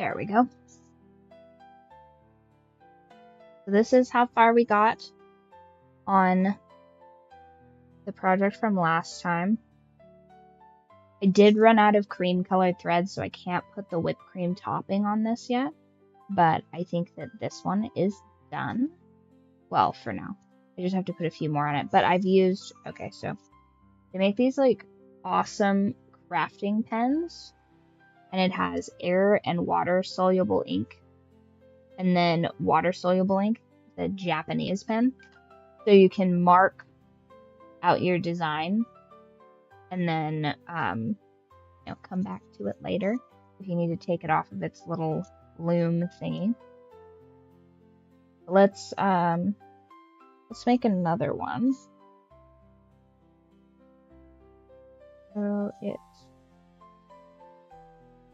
There we go. So this is how far we got on the project from last time. I did run out of cream colored threads, so I can't put the whipped cream topping on this yet, but I think that this one is done. Well, for now. I just have to put a few more on it, but I've used, okay, so they make these like awesome crafting pens, and it has air and water soluble ink, and then water soluble ink, the Japanese pen, so you can mark out your design and then come back to it later if you need to take it off of its little loom thingy. Let's make another one. So it's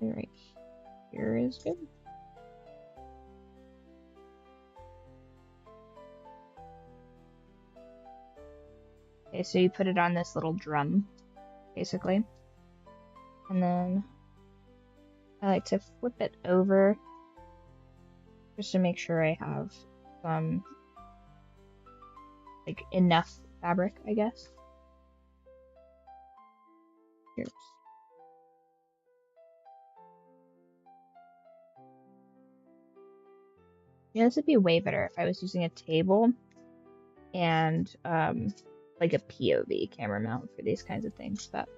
right here is good. Okay, so you put it on this little drum, basically. And then I like to flip it over just to make sure I have some, like, enough fabric, I guess. Here. Yeah, this would be way better if I was using a table and like a POV camera mount for these kinds of things, but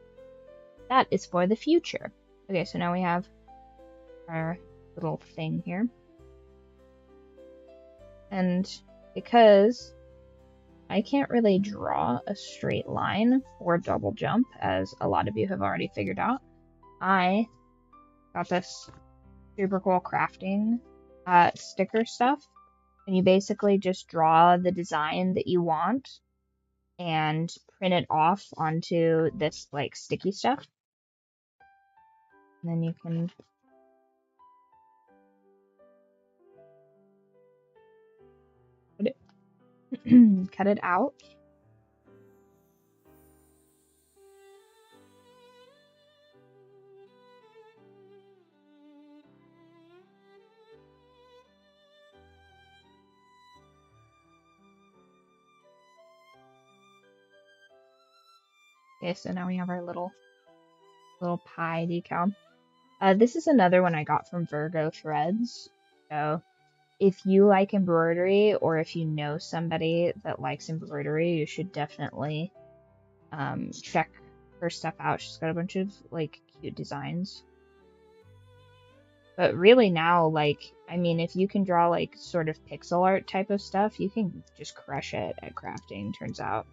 that is for the future. Okay, so now we have our little thing here. And because I can't really draw a straight line or double jump, as a lot of you have already figured out, I got this super cool crafting sticker stuff. And you basically just draw the design that you want and print it off onto this like sticky stuff. And then you can cut it out. Okay, so now we have our little pie decal. This is another one I got from Virgo Threads. So if you like embroidery, or if you know somebody that likes embroidery, you should definitely check her stuff out. She's got a bunch of like cute designs. But really now, like, I mean, if you can draw like sort of pixel art type of stuff, you can just crush it at crafting, turns out.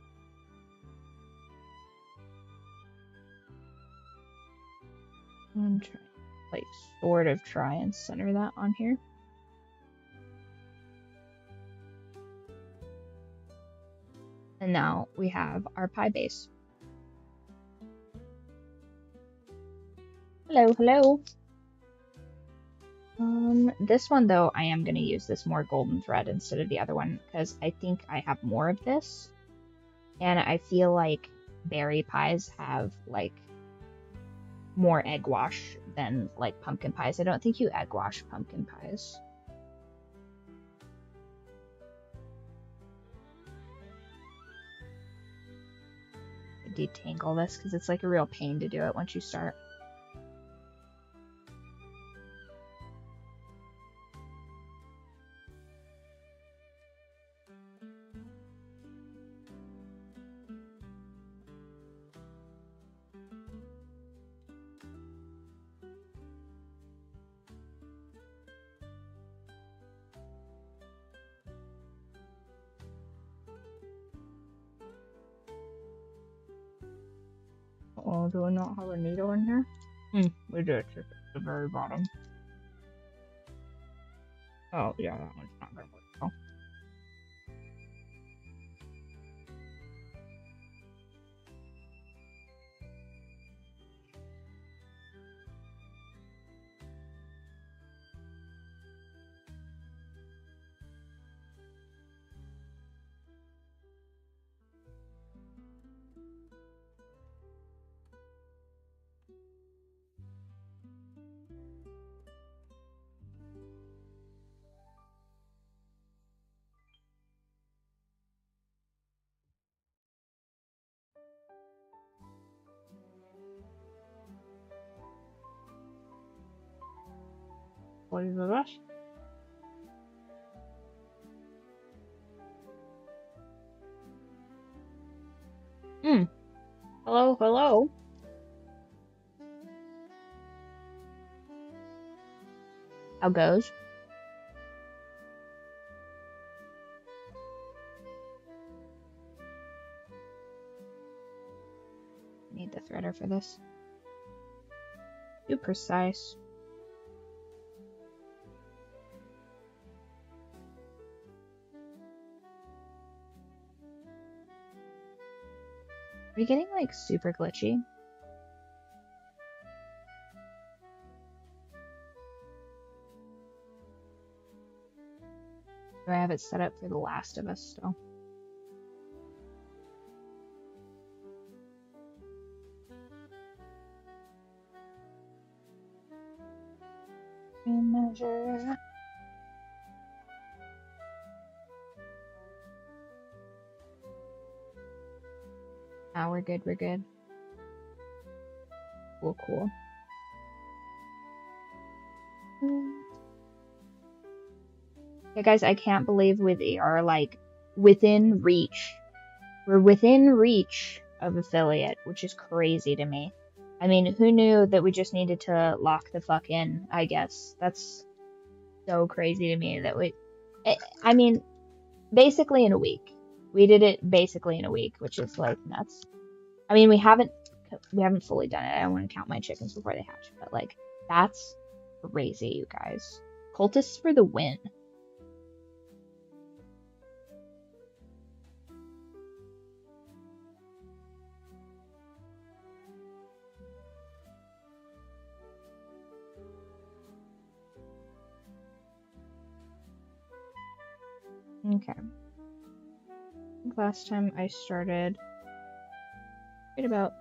I'm trying, like, sort of try and center that on here. And now we have our pie base. Hello, hello. This one though, I am going to use this more golden thread instead of the other one, because I think I have more of this. And I feel like berry pies have, like, more egg wash than, like, pumpkin pies. I don't think you egg wash pumpkin pies. Detangle this because it's like a real pain to do it once you start. Oh, do I not have a needle in here? We do it at the very bottom. Oh, yeah, that one's not gonna work. Oh. employees with us. Hello, hello. How goes? Need the threader for this. Too precise. Are you getting like super glitchy? Do I have it set up for The Last of Us still? Measure. Ah, we're good, we're good. Cool, cool. Yeah, guys, I can't believe we are like within reach. We're within reach of affiliate, which is crazy to me. I mean, who knew that we just needed to lock the fuck in, I guess. That's so crazy to me that I mean, basically in a week. We did it basically in a week, which is like nuts. I mean, we haven't fully done it. I don't want to count my chickens before they hatch, but like that's crazy, you guys. Cultists for the win. Okay. I think last time I started right about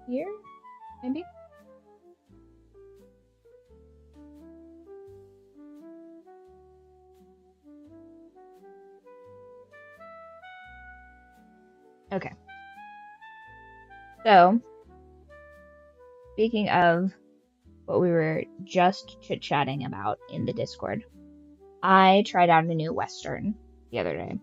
here, maybe? Okay. So, speaking of what we were just chit-chatting about in the Discord, I tried out a new Western the other day.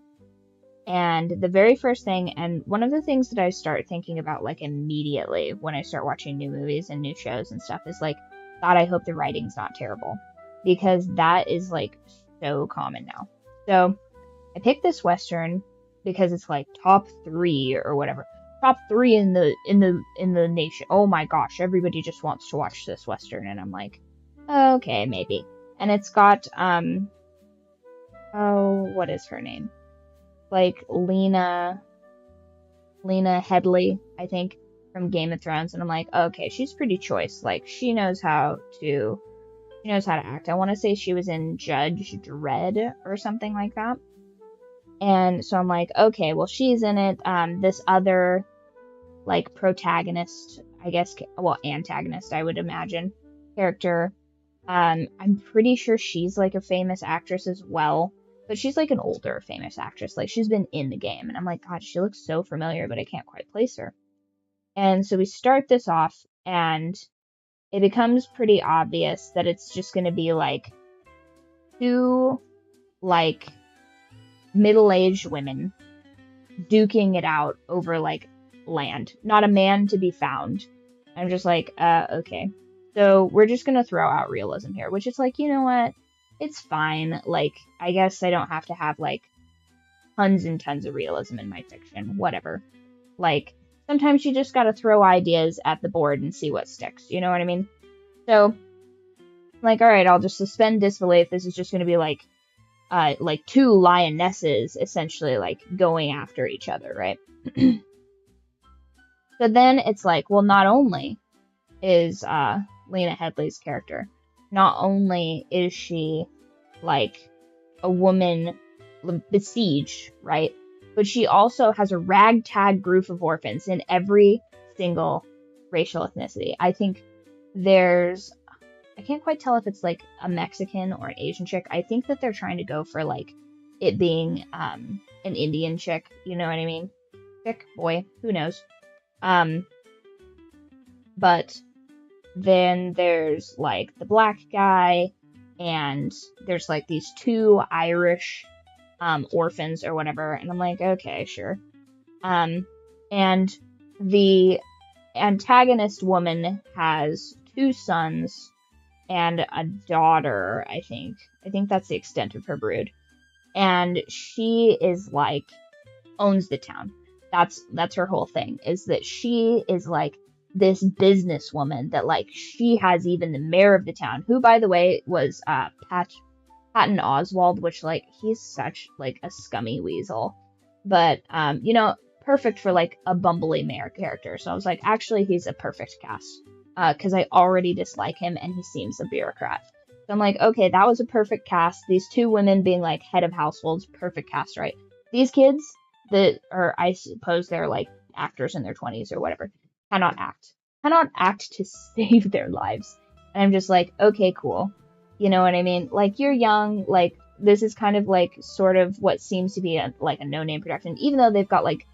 And the very first thing, and one of the things that I start thinking about like immediately when I start watching new movies and new shows and stuff is like, God, I hope the writing's not terrible. Because that is like so common now. So I picked this Western because it's like top 3 or whatever. Top 3 in the nation. Oh my gosh, everybody just wants to watch this Western, and I'm like, okay, maybe. And it's got what is her name? Like Lena Headey, I think, from Game of Thrones, and I'm like, okay, she's pretty choice. Like she knows how to act. I want to say she was in Judge Dredd or something like that. And so I'm like, okay, well she's in it. This other like protagonist, I guess, well, antagonist, I would imagine, character. I'm pretty sure she's like a famous actress as well, but she's like an older famous actress. Like she's been in the game, and I'm like, God, she looks so familiar, but I can't quite place her. And so we start this off, and it becomes pretty obvious that it's just going to be like 2 like middle-aged women duking it out over like land, not a man to be found. I'm just like, okay. So we're just gonna throw out realism here, which is like, you know what? It's fine. Like, I guess I don't have to have like tons and tons of realism in my fiction. Whatever. Like, sometimes you just gotta throw ideas at the board and see what sticks. You know what I mean? So, like, alright, I'll just suspend disbelief. This is just gonna be like 2 lionesses essentially like going after each other, right? So then it's like, well, not only is Lena Headey's character, not only is she like a woman besieged, right? But she also has a ragtag group of orphans in every single racial ethnicity. I think I can't quite tell if it's like a Mexican or an Asian chick. I think that they're trying to go for like it being an Indian chick, you know what I mean? Thick boy, who knows? But then there's like the black guy, and there's like these two Irish orphans or whatever, and I'm like, okay, sure. And the antagonist woman has two sons and a daughter, I think. I think that's the extent of her brood. And she is like, owns the town. That's her whole thing, is that she is like this businesswoman that like she has even the mayor of the town, who by the way was Patton Oswalt, which like he's such like a scummy weasel. But you know, perfect for like a bumbly mayor character. So I was like, actually he's a perfect cast. Because I already dislike him and he seems a bureaucrat. So I'm like, okay, that was a perfect cast. These two women being like head of households, perfect cast, right? These kids that are, I suppose they're like actors in their 20s or whatever, cannot act to save their lives. And I'm just like, okay, cool. You know what I mean? Like, you're young, like, this is kind of like sort of what seems to be like a no-name production, even though they've got like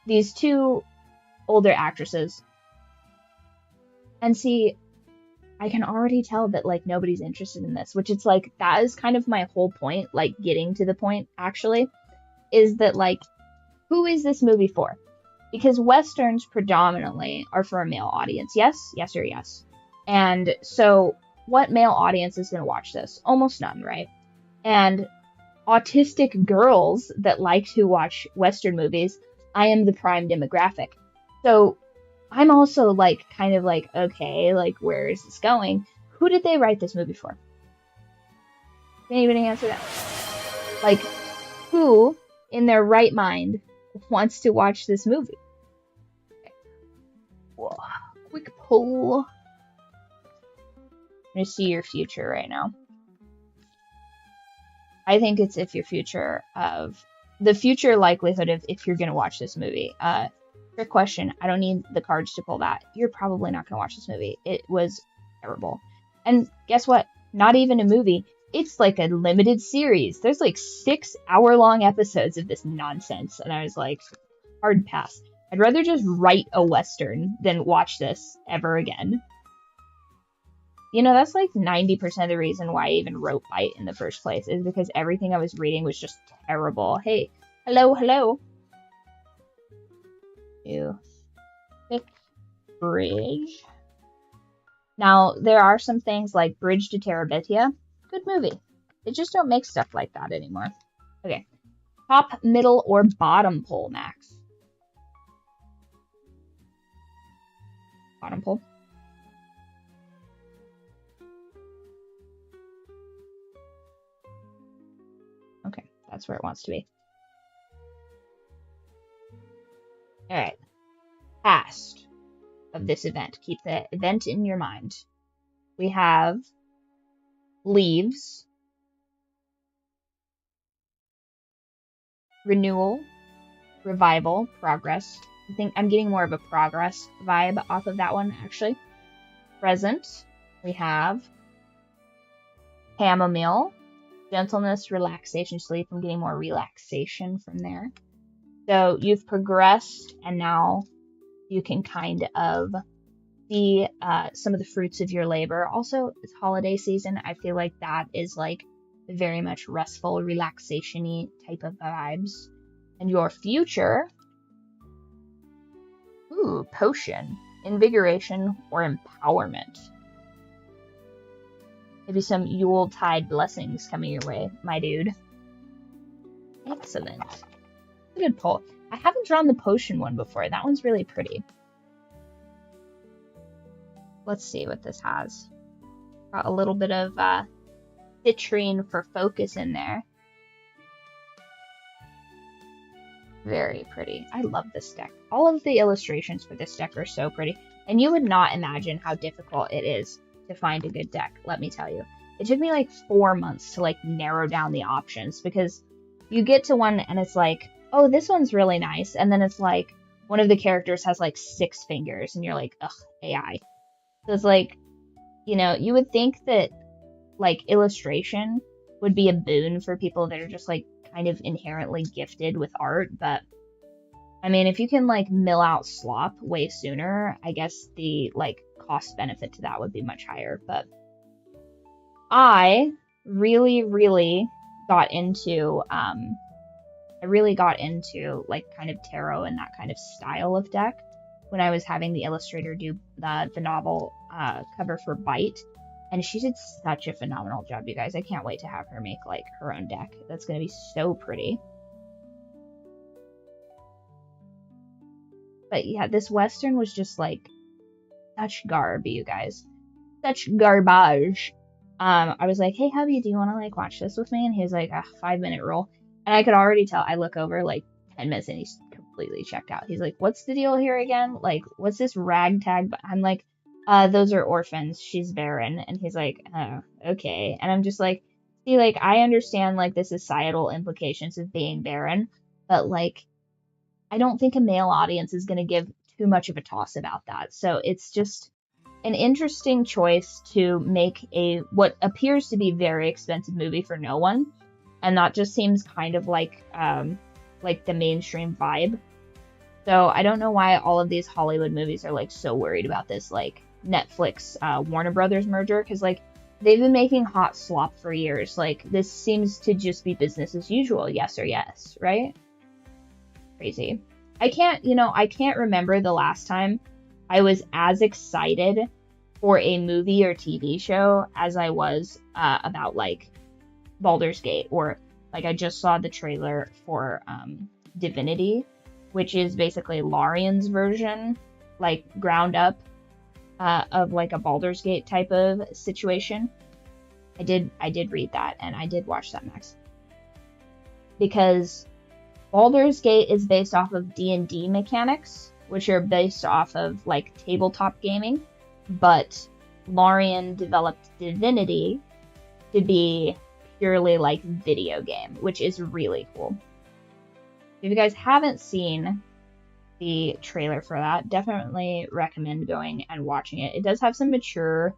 these two older actresses. And see, I can already tell that like nobody's interested in this, which it's like, that is kind of my whole point, like getting to the point actually, is that like, who is this movie for? Because Westerns predominantly are for a male audience. Yes, yes, or yes. And so what male audience is going to watch this? Almost none, right? And autistic girls that like to watch Western movies, I am the prime demographic. So I'm also like, kind of like, okay, like, where is this going? Who did they write this movie for? Can anybody answer that? Like, who in their right mind wants to watch this movie? Okay. Whoa. Quick pull. I'm gonna see your future right now. I think it's if your future of the future likelihood of if you're gonna watch this movie. Trick question. I don't need the cards to pull that. You're probably not gonna watch this movie. It was terrible. And guess what? Not even a movie. It's like a limited series. There's like 6-hour-long episodes of this nonsense. And I was like, hard pass. I'd rather just write a Western than watch this ever again. You know, that's like 90% of the reason why I even wrote Bite in the first place, is because everything I was reading was just terrible. Hey, hello. You thick bridge. Now, there are some things like Bridge to Terabithia. Good movie. They just don't make stuff like that anymore. Okay. Top, middle, or bottom pole, Max? Bottom pole. Okay, that's where it wants to be. Alright. Past of this event. Keep the event in your mind. We have leaves, renewal, revival, progress. I think I'm getting more of a progress vibe off of that one, actually. Present, we have chamomile, gentleness, relaxation, sleep. I'm getting more relaxation from there. So you've progressed, and now you can kind of see some of the fruits of your labor. Also, it's holiday season. I feel like that is like very much restful, relaxation-y type of vibes. And your future, ooh, potion, invigoration, or empowerment. Maybe some Yuletide blessings coming your way, my dude. Excellent. Good pull. I haven't drawn the potion one before. That one's really pretty. Let's see what this has. Got a little bit of citrine for focus in there. Very pretty. I love this deck. All of the illustrations for this deck are so pretty. And you would not imagine how difficult it is to find a good deck, let me tell you. It took me like 4 months to like narrow down the options, because you get to one and it's like, oh, this one's really nice. And then it's like, one of the characters has like 6 fingers and you're like, ugh, AI. So it's like, you know, you would think that like illustration would be a boon for people that are just like kind of inherently gifted with art, but I mean, if you can like mill out slop way sooner, I guess the like cost benefit to that would be much higher. But I really got into like kind of tarot and that kind of style of deck when I was having the illustrator do the novel cover for Bite, and she did such a phenomenal job, you guys. I can't wait to have her make like her own deck. That's gonna be so pretty. But yeah, this Western was just like such garb, you guys. Such garbage. I was like, hey, hubby, do you want to like watch this with me? And he was like, a 5-minute rule. And I could already tell. I look over like 10 minutes and he's completely checked out. He's like, what's the deal here again? Like, what's this ragtag? I'm like, those are orphans. She's barren. And he's like, oh, okay. And I'm just like, see, like, I understand like the societal implications of being barren, but like, I don't think a male audience is going to give too much of a toss about that. So it's just an interesting choice to make what appears to be very expensive movie for no one, and that just seems kind of like the mainstream vibe. So I don't know why all of these Hollywood movies are like so worried about this like Netflix Warner Brothers merger, because like they've been making hot slop for years. Like this seems to just be business as usual, yes or yes, right? Crazy. I can't remember the last time I was as excited for a movie or TV show as I was about like Baldur's Gate, or like I just saw the trailer for Divinity, which is basically Larian's version, like ground up of like a Baldur's Gate type of situation. I did read that, and I did watch that, Max, because Baldur's Gate is based off of D&D mechanics, which are based off of like tabletop gaming, but Larian developed Divinity to be purely like video game, which is really cool. If you guys haven't seen the trailer for that, definitely recommend going and watching it. It does have some mature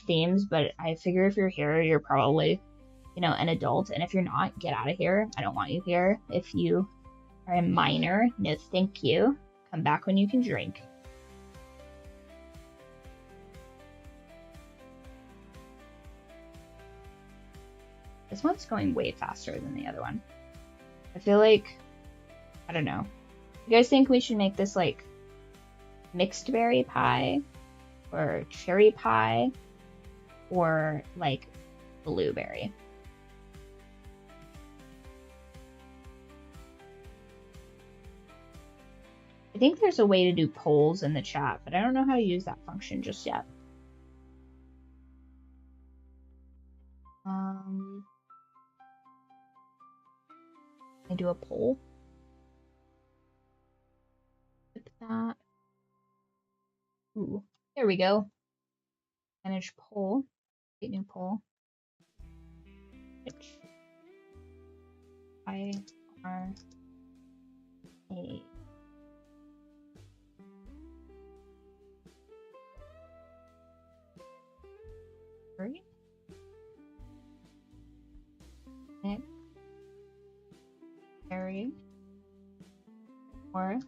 themes, but I figure if you're here, you're probably, an adult, and if you're not, get out of here. I don't want you here. If you are a minor, no thank you. Come back when you can drink. This one's going way faster than the other one. I feel like, I don't know. You guys think we should make this like mixed berry pie, or cherry pie, or like blueberry? I think there's a way to do polls in the chat, but I don't know how to use that function just yet. I do a poll. Click that. Ooh, there we go. Manage poll. Create new poll. Which I are a berry or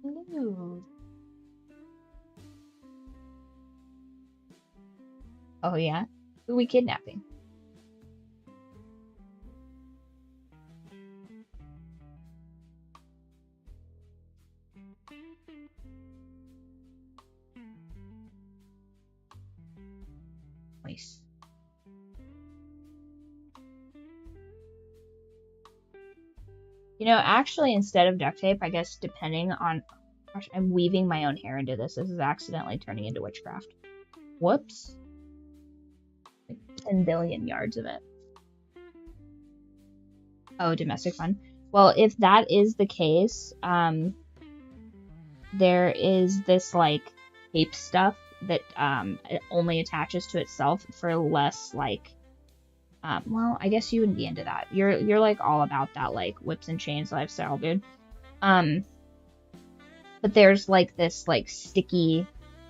blue. Oh yeah, who are we kidnapping? Nice. Actually, instead of duct tape, I guess depending on... Gosh, I'm weaving my own hair into this. This is accidentally turning into witchcraft. Whoops. Like 10 billion yards of it. Oh, domestic fun. Well, if that is the case, there is this, like, tape stuff that it only attaches to itself for less, like... well, I guess you wouldn't be into that. You're like all about that like whips and chains lifestyle, dude. But there's like this like sticky,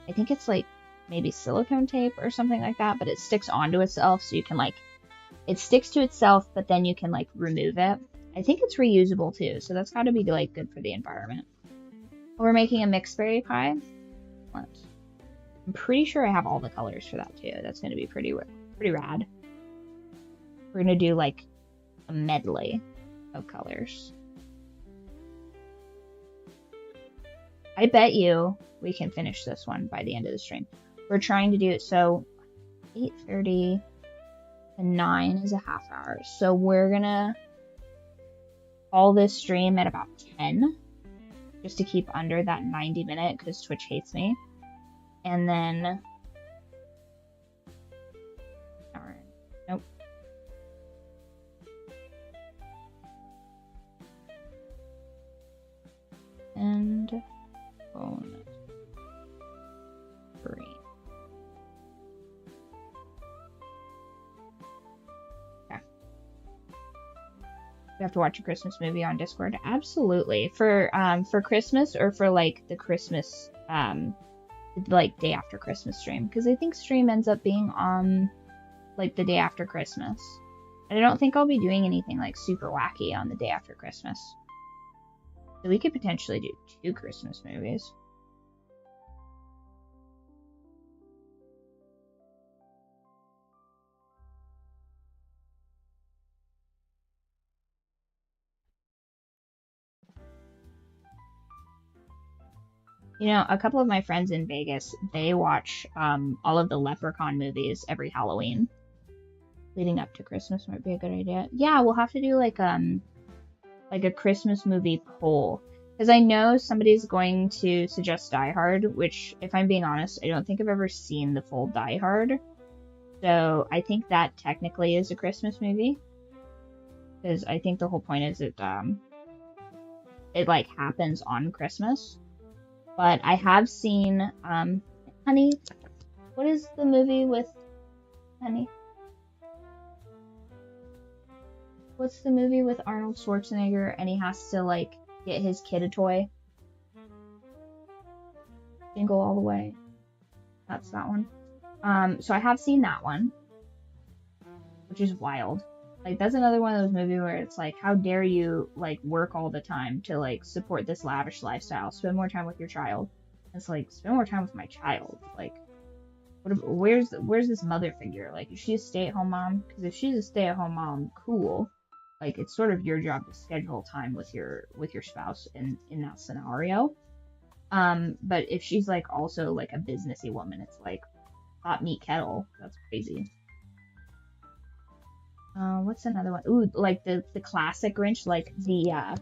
I think it's like maybe silicone tape or something like that, but it sticks onto itself, so you can like, it sticks to itself, but then you can like remove it. I think it's reusable too, so that's got to be like good for the environment. We're making a mixed berry pie. I'm pretty sure I have all the colors for that too. That's going to be pretty rad. We're going to do like a medley of colors. I bet you we can finish this one by the end of the stream. We're trying to do it so 8:30 to 9 is a half hour. So we're going to call this stream at about 10 just to keep under that 90-minute because Twitch hates me. And then, darn, nope. And phone free. Okay. We have to watch a Christmas movie on Discord. Absolutely. For Christmas or for like the Christmas like day after Christmas stream, because I think stream ends up being on like the day after Christmas, and I don't think I'll be doing anything like super wacky on the day after Christmas, so we could potentially do 2 Christmas movies. You know, a couple of my friends in Vegas, they watch all of the Leprechaun movies every Halloween. Leading up to Christmas might be a good idea. Yeah, we'll have to do like a Christmas movie poll. Because I know somebody's going to suggest Die Hard, which, if I'm being honest, I don't think I've ever seen the full Die Hard. So I think that technically is a Christmas movie. Because I think the whole point is it like happens on Christmas. But I have seen, honey, what is the movie with, honey? What's the movie with Arnold Schwarzenegger and he has to, like, get his kid a toy? Jingle All the Way. That's that one. So I have seen that one, which is wild. Like, that's another one of those movies where it's like, how dare you, like, work all the time to, like, support this lavish lifestyle. Spend more time with your child. It's like, spend more time with my child. Like, where's this mother figure? Like, is she a stay-at-home mom? Because if she's a stay-at-home mom, cool. Like, it's sort of your job to schedule time with your spouse in that scenario. But if she's, like, also, like, a businessy woman, it's like, hot meat kettle. That's crazy. What's another one? Ooh, like the classic Grinch, like the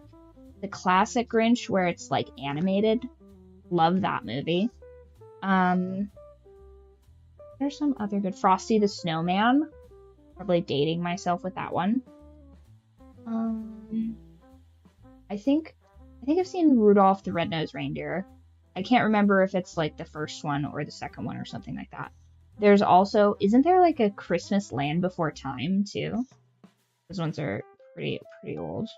classic Grinch where it's like animated. Love that movie. There's some other good. Frosty the Snowman. Probably dating myself with that one. I think I've seen Rudolph the Red-Nosed Reindeer. I can't remember if it's like the first one or the second one or something like that. There's also, isn't there like a Christmas Land Before Time too? Those ones are pretty old.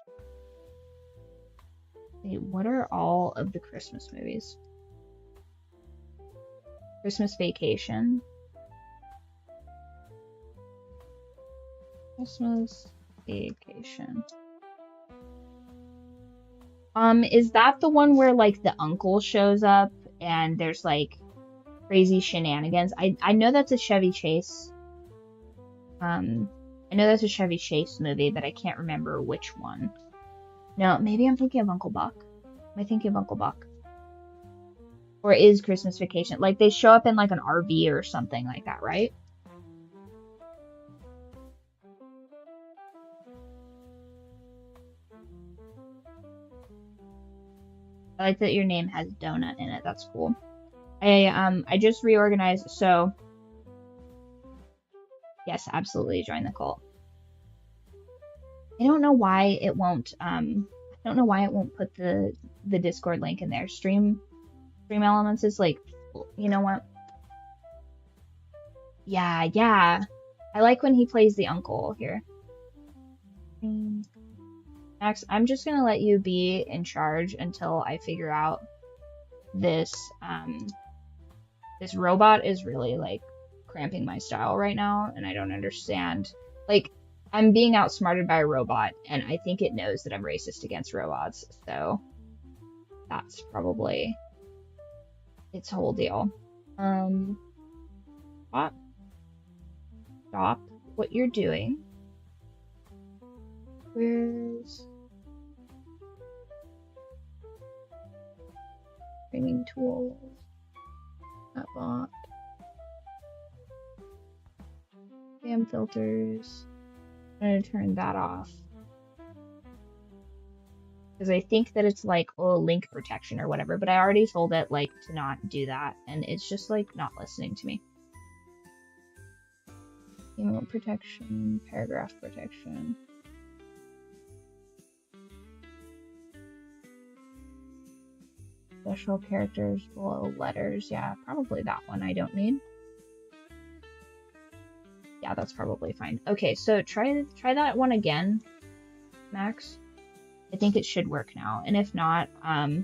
Wait, what are all of the Christmas movies? Christmas Vacation. Christmas Vacation. Is that the one where like the uncle shows up and there's like crazy shenanigans? I know that's a Chevy Chase. I know that's a Chevy Chase movie, but I can't remember which one. No, maybe I'm thinking of Uncle Buck. Am I thinking of Uncle Buck? Or is Christmas Vacation? Like they show up in like an RV or something like that, right? I like that your name has donut in it. That's cool. I just reorganized, so yes, absolutely join the cult. I don't know why it won't put the Discord link in there. Stream Elements is like, you know what? Yeah. I like when he plays the uncle here. Max, I'm just gonna let you be in charge until I figure out this. This robot is really like cramping my style right now, and I don't understand. Like, I'm being outsmarted by a robot, and I think it knows that I'm racist against robots, so that's probably its whole deal. Stop what you're doing. Where's streaming tools? That bot. Spam filters. I'm gonna turn that off. Because I think that it's like, oh, link protection or whatever, but I already told it like to not do that, and it's just like not listening to me. Email protection, paragraph protection. Special characters below letters. Yeah, probably that one I don't need. Yeah, that's probably fine. Okay, so try that one again, Max. I think it should work now. And if not, I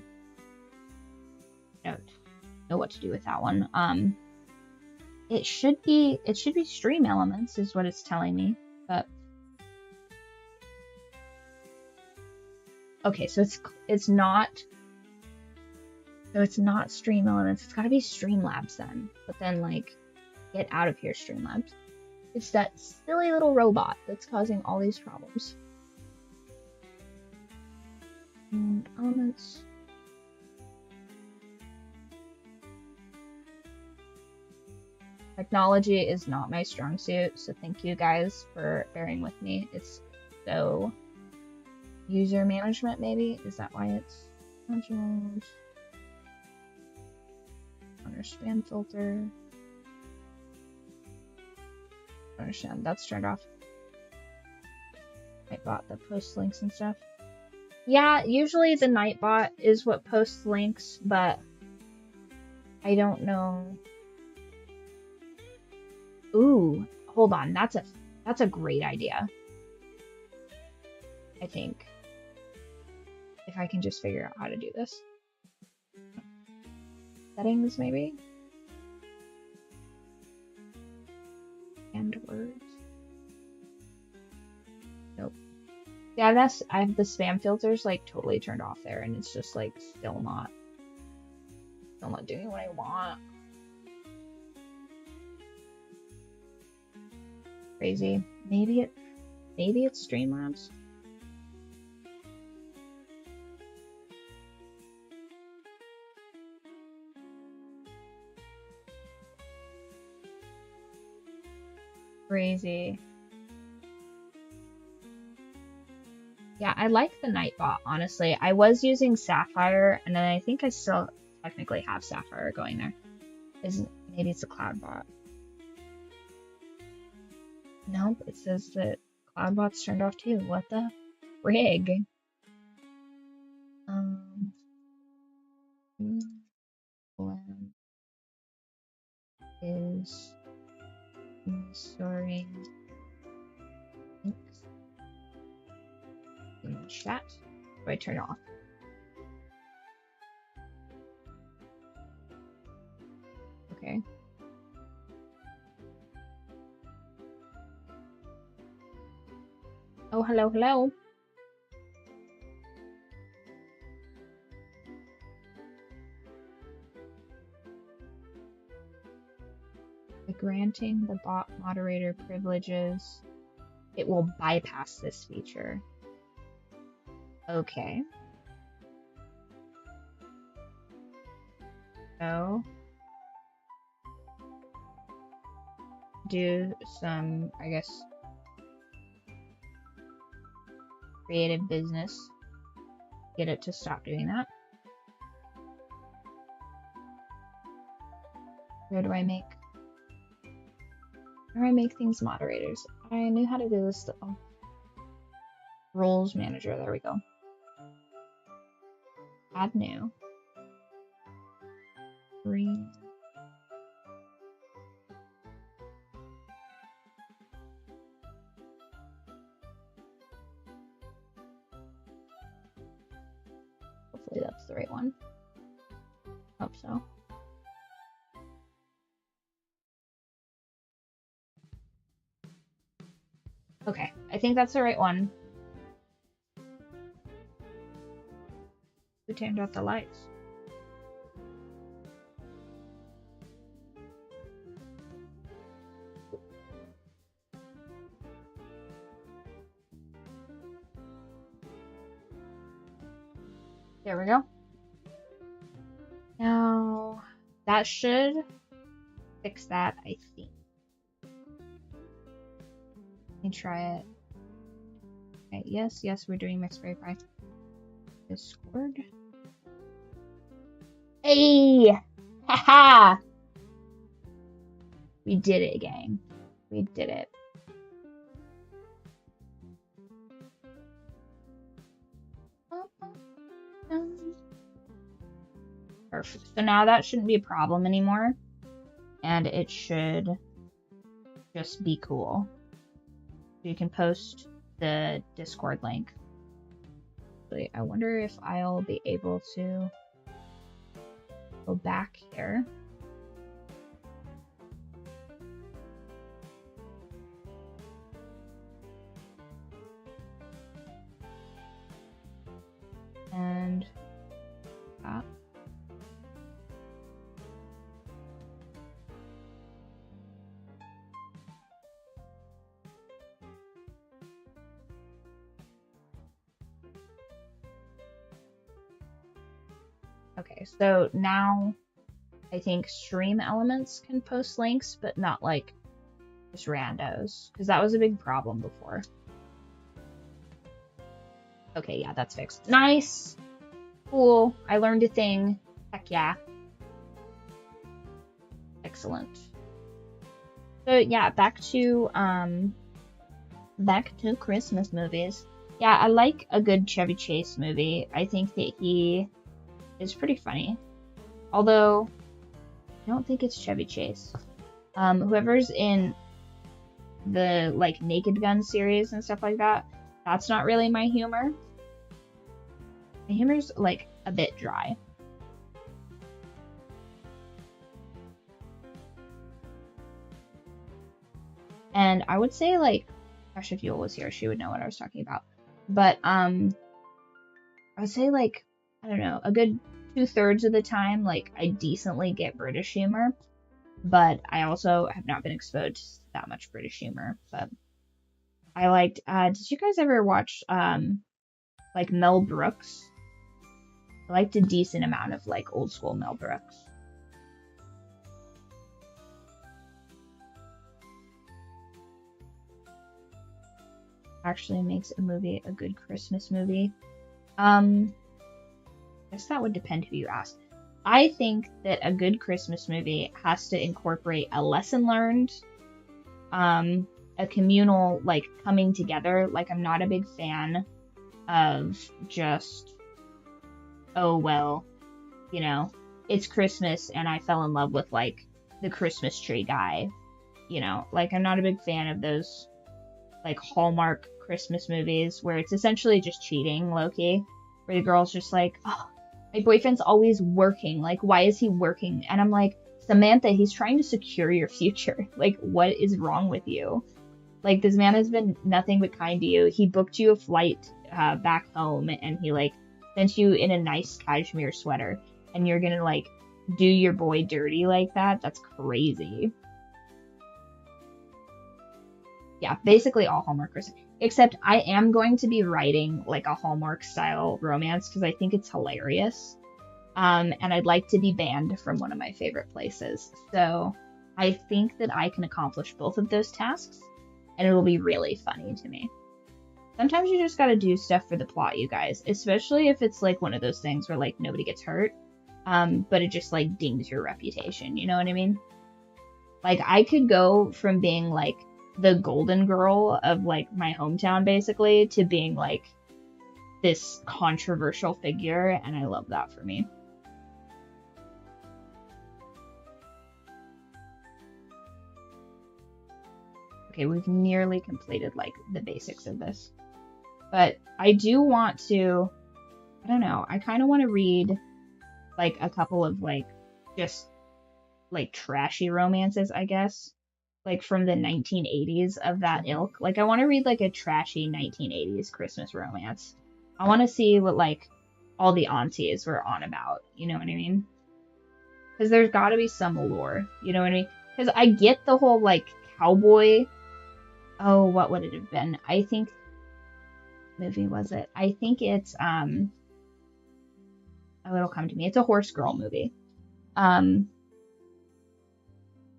don't know what to do with that one. It should be stream elements is what it's telling me, but okay, so it's not stream elements. It's got to be Streamlabs then. But then like get out of here, Streamlabs. It's that silly little robot that's causing all these problems. Elements. Technology is not my strong suit, so thank you guys for bearing with me. It's so user management, maybe? Is that why it's modules? Under spam filter. Understand, that's turned off. Nightbot that posts links and stuff. Yeah, usually the Nightbot is what posts links, but I don't know. Ooh, hold on. That's a great idea. I think. If I can just figure out how to do this. Settings, maybe? And words. Nope. Yeah, I have the spam filters like totally turned off there, and it's just like still not doing what I want. Crazy. Maybe it's Streamlabs. Crazy. Yeah, I like the Nightbot, honestly. I was using Sapphire, and then I think I still technically have Sapphire going there. Maybe it's a CloudBot. Nope, it says that CloudBot's turned off too. What the frig? Is storing links in chat. Do I turn it off? Okay. Oh, hello, hello. By granting the bot moderator privileges, it will bypass this feature. Okay. So, do some, I guess, creative business. Get it to stop doing that. Where do I make things moderators? I knew how to do this though. Roles manager, there we go. Add new. Green. Hopefully that's the right one. Hope so. Okay, I think that's the right one. Who turned out the lights? There we go. Now, that should fix that, I think. Let me try it. Okay, yes, we're doing mixed berry pie. Discord. Hey! Haha! We did it, gang. We did it. Perfect. So now that shouldn't be a problem anymore. And it should just be cool. So you can post the Discord link. I wonder if I'll be able to go back here. And that. Okay, so now I think stream elements can post links, but not like just randos, because that was a big problem before. Okay, yeah, that's fixed. Nice! Cool. I learned a thing. Heck yeah. Excellent. So yeah, back to Christmas movies. Yeah, I like a good Chevy Chase movie. I think that he is pretty funny. Although, I don't think it's Chevy Chase. Whoever's in the, like, Naked Gun series and stuff like that, that's not really my humor. My humor's, like, a bit dry. And I would say, like, gosh, if Yule was here, she would know what I was talking about. But, I would say, like, I don't know, a good 2/3 of the time, like, I decently get British humor, but I also have not been exposed to that much British humor. But I liked, did you guys ever watch, like, Mel Brooks? I liked a decent amount of, like, old school Mel Brooks. Actually makes a movie a good Christmas movie. I guess that would depend who you ask. I think that a good Christmas movie has to incorporate a lesson learned, a communal, like, coming together. Like, I'm not a big fan of just, oh, well, you know, it's Christmas and I fell in love with, like, the Christmas tree guy, you know? Like, I'm not a big fan of those, like, Hallmark Christmas movies where it's essentially just cheating, low-key, where the girl's just like, oh, my boyfriend's always working. Like, why is he working? And I'm like, Samantha, he's trying to secure your future. Like, what is wrong with you? Like, this man has been nothing but kind to you. He booked you a flight back home, and he, like, sent you in a nice cashmere sweater. And you're gonna, like, do your boy dirty like that? That's crazy. Yeah, basically all Hallmark Christmas. Except I am going to be writing, like, a Hallmark-style romance because I think it's hilarious. And I'd like to be banned from one of my favorite places. So I think that I can accomplish both of those tasks, and it'll be really funny to me. Sometimes you just gotta do stuff for the plot, you guys. Especially if it's, like, one of those things where, like, nobody gets hurt, but it just, like, dings your reputation, you know what I mean? Like, I could go from being, like, the golden girl of, like, my hometown, basically, to being, like, this controversial figure, and I love that for me. Okay, we've nearly completed, like, the basics of this. But I do want to, I don't know, I kind of want to read, like, a couple of, like, just, like, trashy romances, I guess. like from the 1980s of that ilk. Like I want to read like a trashy 1980s Christmas romance. I want to see what like all the aunties were on about. You know what I mean? Because there's got to be some allure. You know what I mean? Because I get the whole like cowboy. Oh, what would it have been? I think movie was it? I think it's oh, it'll come to me. It's a horse girl movie.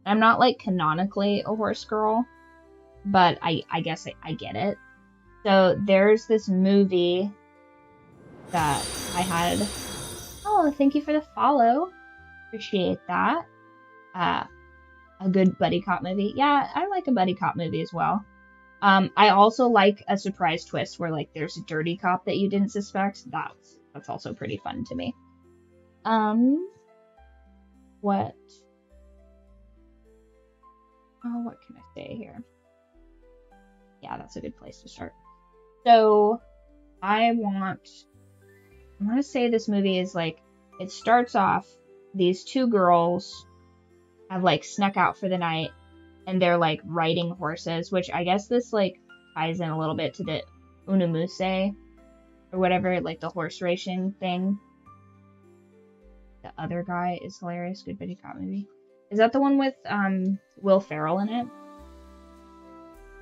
I'm not like canonically a horse girl, but I guess I get it. So there's this movie that I had. Oh, thank you for the follow. Appreciate that. A good buddy cop movie. Yeah, I like a buddy cop movie as well. I also like a surprise twist where like there's a dirty cop that you didn't suspect. That's also pretty fun to me. What? Oh, what can I say here? Yeah, that's a good place to start. So, I want to say this movie is like, it starts off, these two girls have like snuck out for the night, and they're like riding horses, which I guess this like ties in a little bit to the Unamuse, or whatever, like the horse racing thing. The other guy is hilarious. Good buddy cop movie. Is that the one with Will Ferrell in it?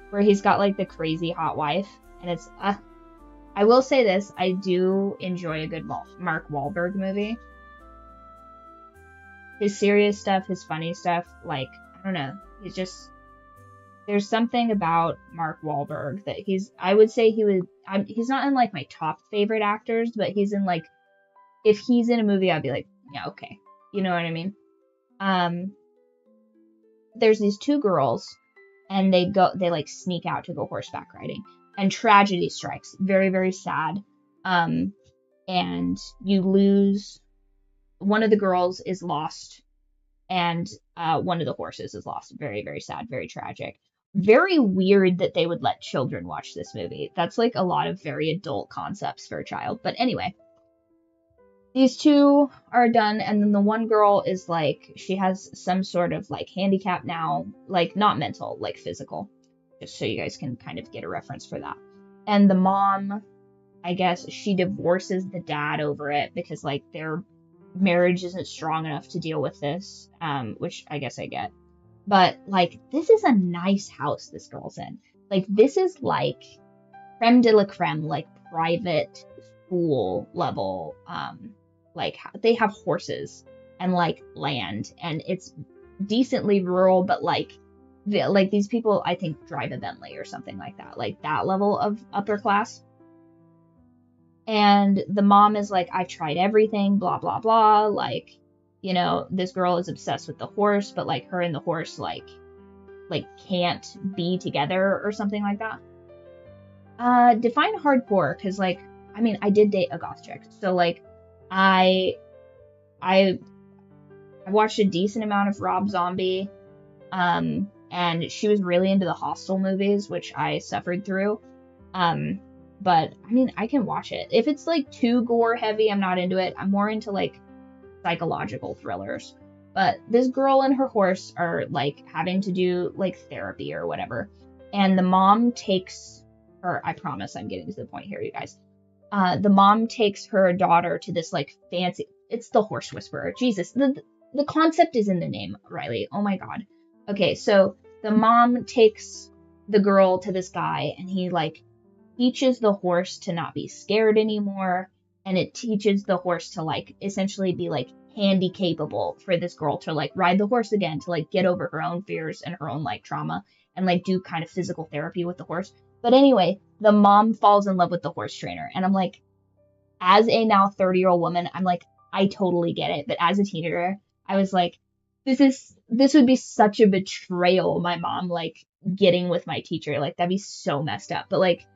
Where he's got like the crazy hot wife, and it's I will say this, I do enjoy a good Mark Wahlberg movie. His serious stuff, his funny stuff, like I don't know, there's something about Mark Wahlberg that I would say he's not in like my top favorite actors, but he's in like, if he's in a movie, I'd be like, yeah, okay. You know what I mean? There's these two girls, and they like sneak out to go horseback riding, and tragedy strikes. Very, very sad. And you lose, one of the girls is lost, and one of the horses is lost. Very, very sad, very tragic. Very weird that they would let children watch this movie. That's like a lot of very adult concepts for a child. But anyway, these two are done, and then the one girl is like, she has some sort of like handicap now, like not mental, like physical, just so you guys can kind of get a reference for that. And the mom, I guess she divorces the dad over it because like their marriage isn't strong enough to deal with this, which I guess I get. But like, this is a nice house this girl's in. Like, this is like creme de la creme, like private school level, like they have horses and like land, and it's decently rural, but like these people I think drive a Bentley or something like that, like that level of upper class. And the mom is like, I've tried everything, blah blah blah, like, you know, this girl is obsessed with the horse, but like her and the horse like can't be together or something like that. Define hardcore, because like, I mean, I did date a goth chick, so like I watched a decent amount of Rob Zombie, and she was really into the Hostel movies, which I suffered through. But I mean, I can watch it. If it's like too gore heavy, I'm not into it. I'm more into like psychological thrillers. But this girl and her horse are like having to do like therapy or whatever, and the mom takes her. I promise I'm getting to the point here, you guys. The mom takes her daughter to this like fancy, it's the Horse Whisperer. Jesus, the concept is in the name, Riley. Oh my God. Okay, so the mom takes the girl to this guy, and he like teaches the horse to not be scared anymore, and it teaches the horse to like essentially be like handy capable for this girl to like ride the horse again, to like get over her own fears and her own like trauma, and like do kind of physical therapy with the horse. But anyway, the mom falls in love with the horse trainer. And I'm like, as a now 30-year-old woman, I'm like, I totally get it. But as a teenager, I was like, this would be such a betrayal, my mom like getting with my teacher. Like, that'd be so messed up. But like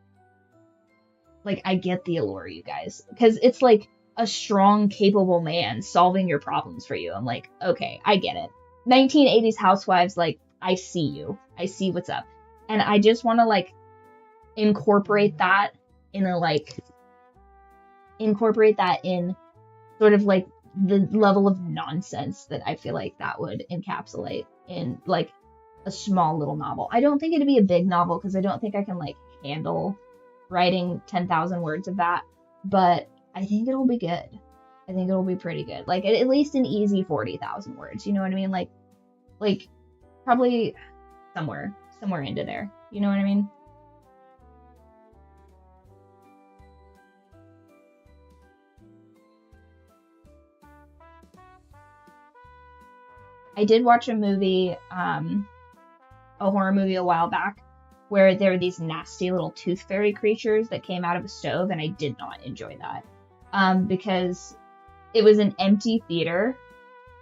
I get the allure, you guys. Because it's like a strong, capable man solving your problems for you. I'm like, okay, I get it. 1980s housewives, like, I see you. I see what's up. And I just want to like incorporate that in sort of like the level of nonsense that I feel like that would encapsulate in like a small little novel. I don't think it'd be a big novel because I don't think I can like handle writing 10,000 words of that, but I think it'll be good. I think it'll be pretty good. Like at least an easy 40,000 words. You know what I mean? Like probably somewhere into there. You know what I mean? I did watch a movie, a horror movie a while back, where there were these nasty little tooth fairy creatures that came out of a stove, and I did not enjoy that. Because it was an empty theater,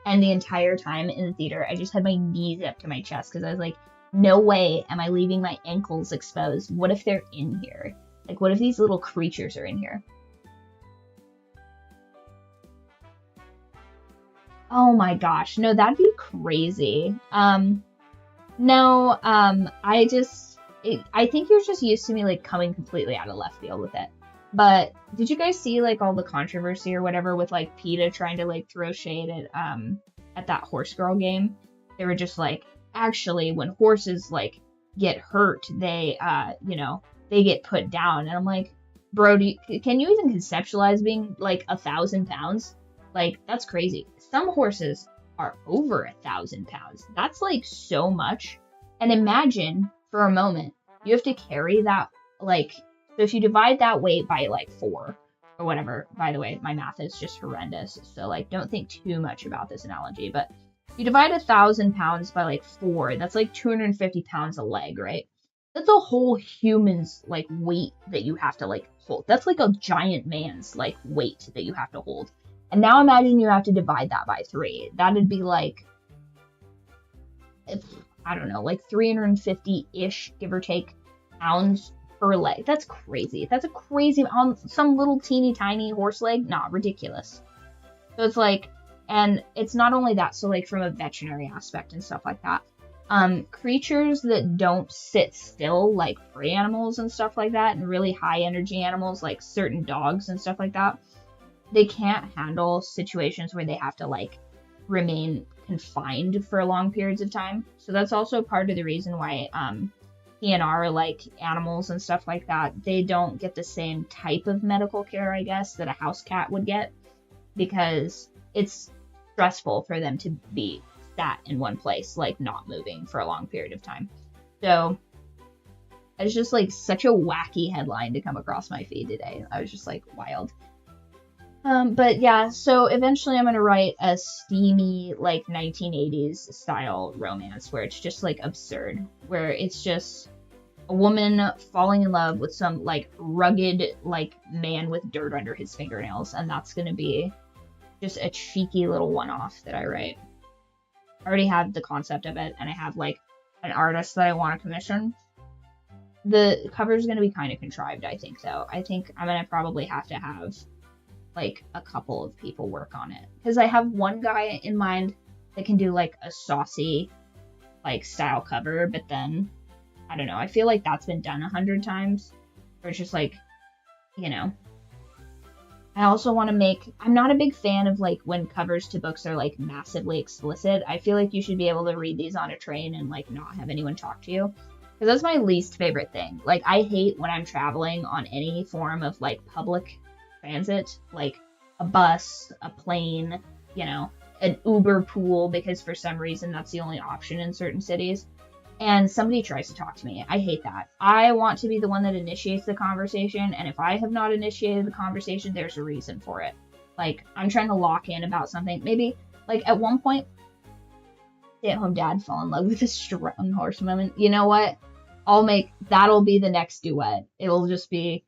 and the entire time in the theater, I just had my knees up to my chest because I was like, no way am I leaving my ankles exposed. What if they're in here? Like, what if these little creatures are in here? Oh my gosh, no, that'd be crazy. No, I think you're just used to me like coming completely out of left field with it. But did you guys see like all the controversy or whatever with like PETA trying to like throw shade at that horse girl game? They were just like, actually, when horses like get hurt, they get put down, and I'm like, bro, can you even conceptualize being like 1,000 pounds? Like that's crazy. Some horses are over 1,000 pounds. That's like so much. And imagine for a moment, you have to carry that, like, so if you divide that weight by like 4 or whatever, by the way, my math is just horrendous. So like, don't think too much about this analogy, but you divide 1,000 pounds by like 4, that's like 250 pounds a leg, right? That's a whole human's like weight that you have to like hold. That's like a giant man's like weight that you have to hold. And now imagine you have to divide that by 3. That'd be like, I don't know, like 350-ish, give or take, pounds per leg. That's crazy. That's a crazy, on some little teeny tiny horse leg? Nah, ridiculous. So it's like, and it's not only that, so like from a veterinary aspect and stuff like that, creatures that don't sit still, like prey animals and stuff like that, and really high energy animals like certain dogs and stuff like that, they can't handle situations where they have to like remain confined for long periods of time. So that's also part of the reason why PNR, like animals and stuff like that, they don't get the same type of medical care, I guess, that a house cat would get, because it's stressful for them to be sat in one place, like not moving for a long period of time. So it's just like such a wacky headline to come across my feed today. I was just like, wild. But yeah, so eventually I'm gonna write a steamy, like 1980s style romance where it's just like absurd, where it's just a woman falling in love with some like rugged, like man with dirt under his fingernails, and that's gonna be just a cheeky little one-off that I write. I already have the concept of it, and I have like an artist that I want to commission. The cover's gonna be kind of contrived, I think, though. I think I'm gonna probably have to have like a couple of people work on it, because I have one guy in mind that can do like a saucy like style cover, but then I don't know, I feel like that's been done 100 times, or it's just like, you know. I also want to make, I'm not a big fan of like when covers to books are like massively explicit. I feel like you should be able to read these on a train and like not have anyone talk to you, because that's my least favorite thing. Like I hate when I'm traveling on any form of like public transit, like a bus, a plane, you know, an Uber pool, because for some reason that's the only option in certain cities, and somebody tries to talk to me. I hate that. I want to be the one that initiates the conversation, and if I have not initiated the conversation, there's a reason for it. Like, I'm trying to lock in about something. Maybe, like, at one point, stay-at-home dad fell in love with a strong horsewoman. You know what? That'll be the next duet. It'll just be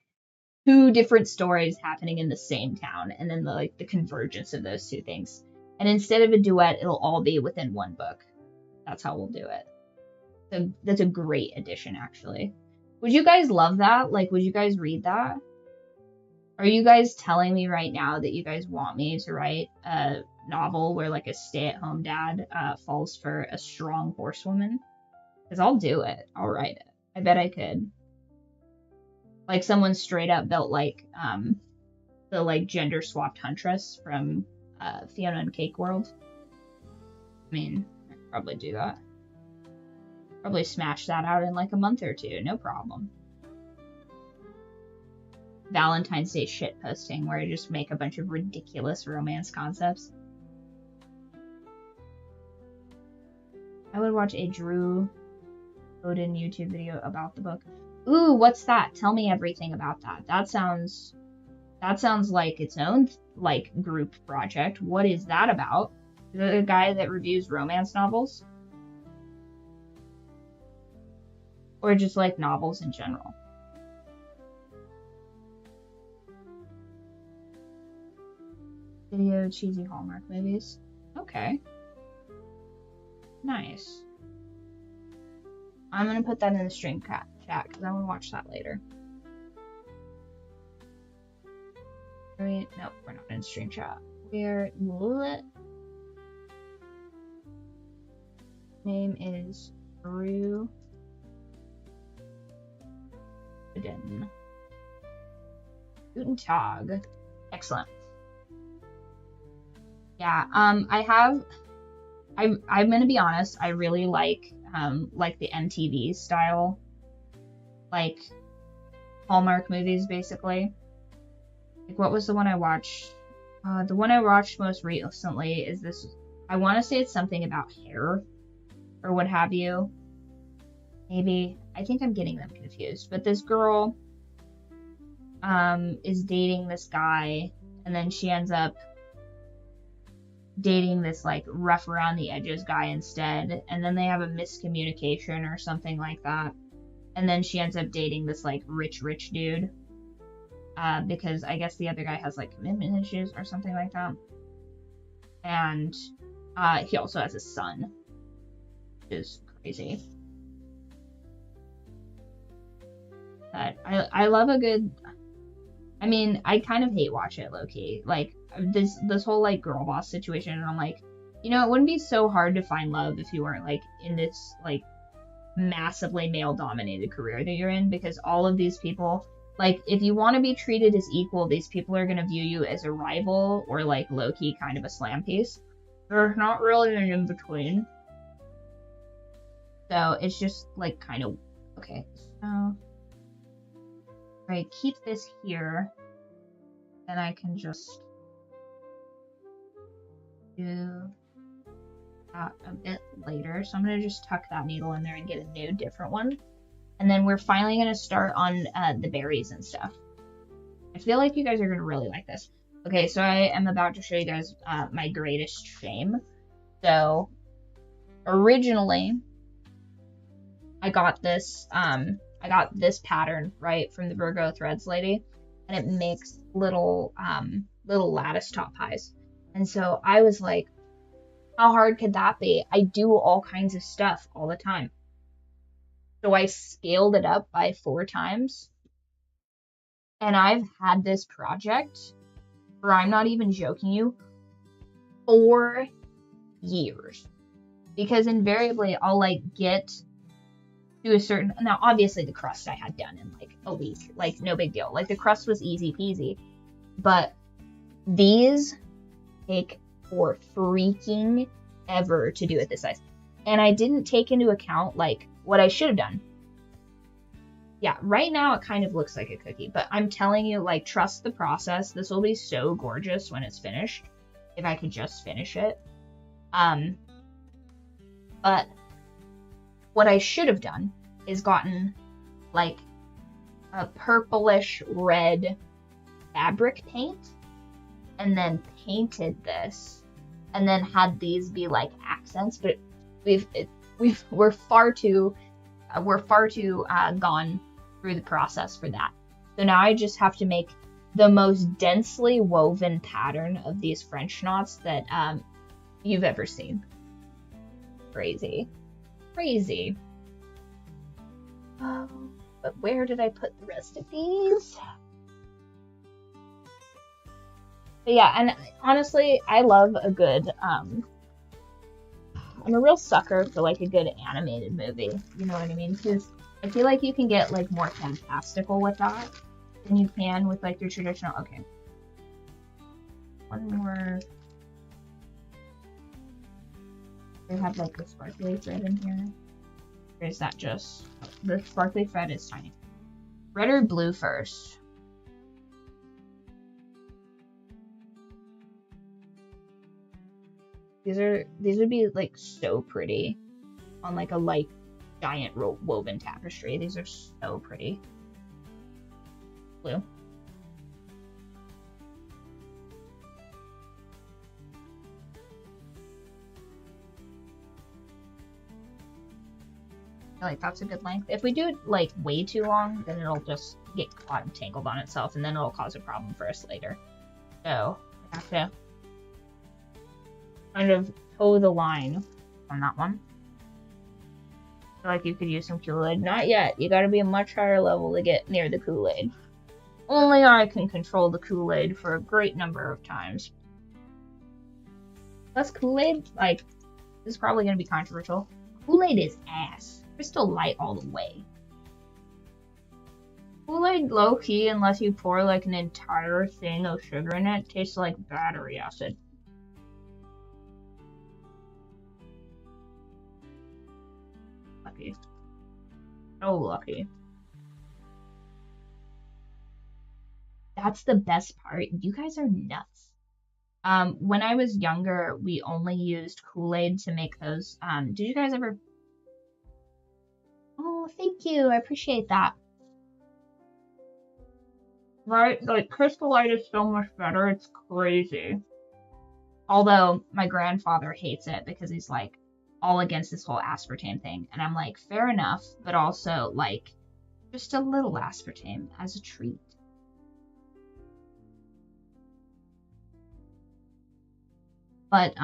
2 different stories happening in the same town, and then the convergence of those 2 things. And instead of a duet, it'll all be within one book. That's how we'll do it. So that's a great addition, actually. Would you guys love that? Like, would you guys read that? Are you guys telling me right now that you guys want me to write a novel where like a stay-at-home dad falls for a strong horsewoman? Because I'll do it. I'll write it. I bet I could. Like someone straight up built like the like gender swapped huntress from Fiona and Cake World. I mean, I could probably do that. Probably smash that out in like a month or two, no problem. Valentine's Day shit posting where I just make a bunch of ridiculous romance concepts. I would watch a Drew Odin YouTube video about the book. Ooh, what's that? Tell me everything about that. That sounds like its own like group project. What is that about? Is it a guy that reviews romance novels? Or just like novels in general? Video cheesy Hallmark movies. Okay. Nice. I'm gonna put that in the stream chat because I want to watch that later. Nope, we're not in stream chat. We're lit. Name is Drew Odin. Guten Tag. Excellent. Yeah, I'm gonna be honest, I really like the MTV style, like Hallmark movies, basically. Like, what was the one I watched? The one I watched most recently is this. I want to say it's something about hair, or what have you. Maybe. I think I'm getting them confused. But this girl is dating this guy, and then she ends up dating this like rough around the edges guy instead, and then they have a miscommunication or something like that, and then she ends up dating this like rich dude, because I guess the other guy has like commitment issues or something like that, and he also has a son, which is crazy. But I love a good, I mean, I kind of hate watch it low-key, like this whole like girl boss situation, and I'm like, you know, it wouldn't be so hard to find love if you weren't like in this like massively male dominated career that you're in, because all of these people, like, if you want to be treated as equal, these people are going to view you as a rival or like low-key kind of a slam piece. There's not really an in-between, so it's just like kind of okay. So I keep this here, then I can just do that a bit later. So I'm going to just tuck that needle in there and get a new different one. And then we're finally going to start on the berries and stuff. I feel like you guys are going to really like this. Okay, so I am about to show you guys my greatest shame. So originally I got this pattern right from the Virgo Threads lady, and it makes little lattice top pies. And so I was like, how hard could that be? I do all kinds of stuff all the time. So I scaled it up by 4 times. And I've had this project, or I'm not even joking you, 4 years. Because invariably I'll like get to a certain, now obviously the crust I had done in like a week, like no big deal. Like the crust was easy peasy. But these take for freaking ever to do at this size. And I didn't take into account like what I should have done. Yeah, right now it kind of looks like a cookie, but I'm telling you, like, trust the process. This will be so gorgeous when it's finished, if I could just finish it. But what I should have done is gotten like a purplish red fabric paint, and then painted this, and then had these be like accents. But we're far too gone through the process for that. So now I just have to make the most densely woven pattern of these French knots that you've ever seen. Crazy. But where did I put the rest of these? But yeah, and honestly, I love a good, I'm a real sucker for like a good animated movie, you know what I mean? Because I feel like you can get like more fantastical with that than you can with like your traditional, okay. One more. I have like the sparkly thread in here. Or is that just... The sparkly thread is tiny. Red or blue first? These would be like so pretty on like a light giant woven tapestry. These are so pretty. Blue. I feel like that's a good length. If we do it like way too long, then it'll just get caught and tangled on itself, and then it'll cause a problem for us later. So we have to kind of toe the line on that one. I feel like you could use some Kool-Aid. Not yet. You gotta be a much higher level to get near the Kool-Aid. Only I can control the Kool-Aid for a great number of times. Plus Kool-Aid, like, this is probably gonna be controversial. Kool-Aid is ass. Crystal Light all the way. Kool-Aid low-key, unless you pour like an entire thing of sugar in it, tastes like battery acid. Lucky. So lucky. That's the best part. You guys are nuts. When I was younger, we only used Kool-Aid to make those. Did you guys ever... Oh, thank you. I appreciate that. Right? Like, Crystal Light is so much better. It's crazy. Although, my grandfather hates it because he's, like, all against this whole aspartame thing. And I'm like, fair enough. But also, like, just a little aspartame as a treat. But,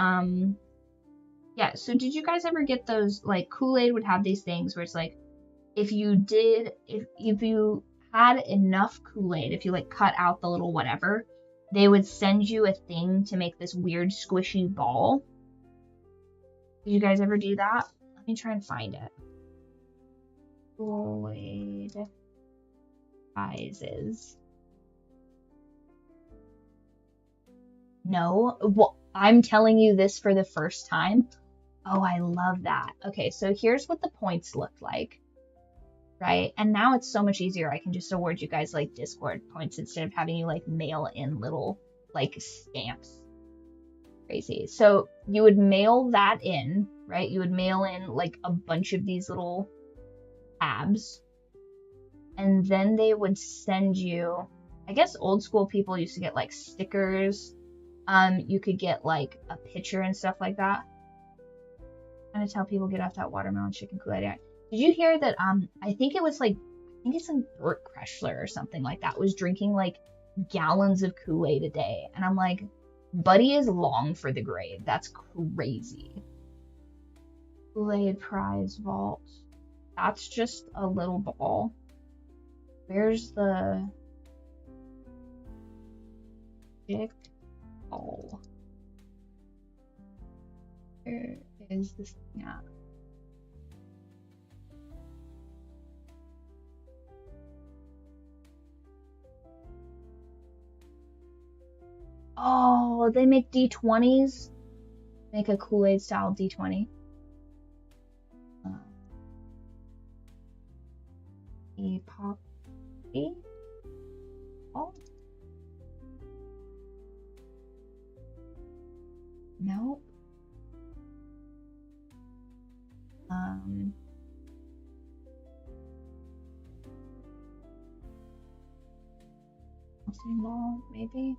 yeah, so did you guys ever get those, like, Kool-Aid would have these things where it's like, if you had enough Kool-Aid, if you like cut out the little whatever, they would send you a thing to make this weird squishy ball. Did you guys ever do that? Let me try and find it. Kool-Aid prizes. No? Well, I'm telling you this for the first time. Oh, I love that. Okay, so here's what the points looked like. Right? And now it's so much easier. I can just award you guys like Discord points instead of having you like mail in little like stamps. Crazy. So you would mail that in, right? You would mail in like a bunch of these little tabs. And then they would send you, I guess old school people used to get like stickers. You could get like a picture and stuff like that. I'm gonna tell people get off that watermelon chicken Kool-Aid. Did you hear that, I think it's some Burt Kreschler or something like that was drinking, like, gallons of Kool-Aid a day. And I'm like, buddy is long for the grave. That's crazy. Kool-Aid prize vault. That's just a little ball. Where's the... big ball? Where is this thing at? Oh, they make D20s. Make a Kool-Aid style D20. Epoxy. Oh. Nope. Ball, maybe.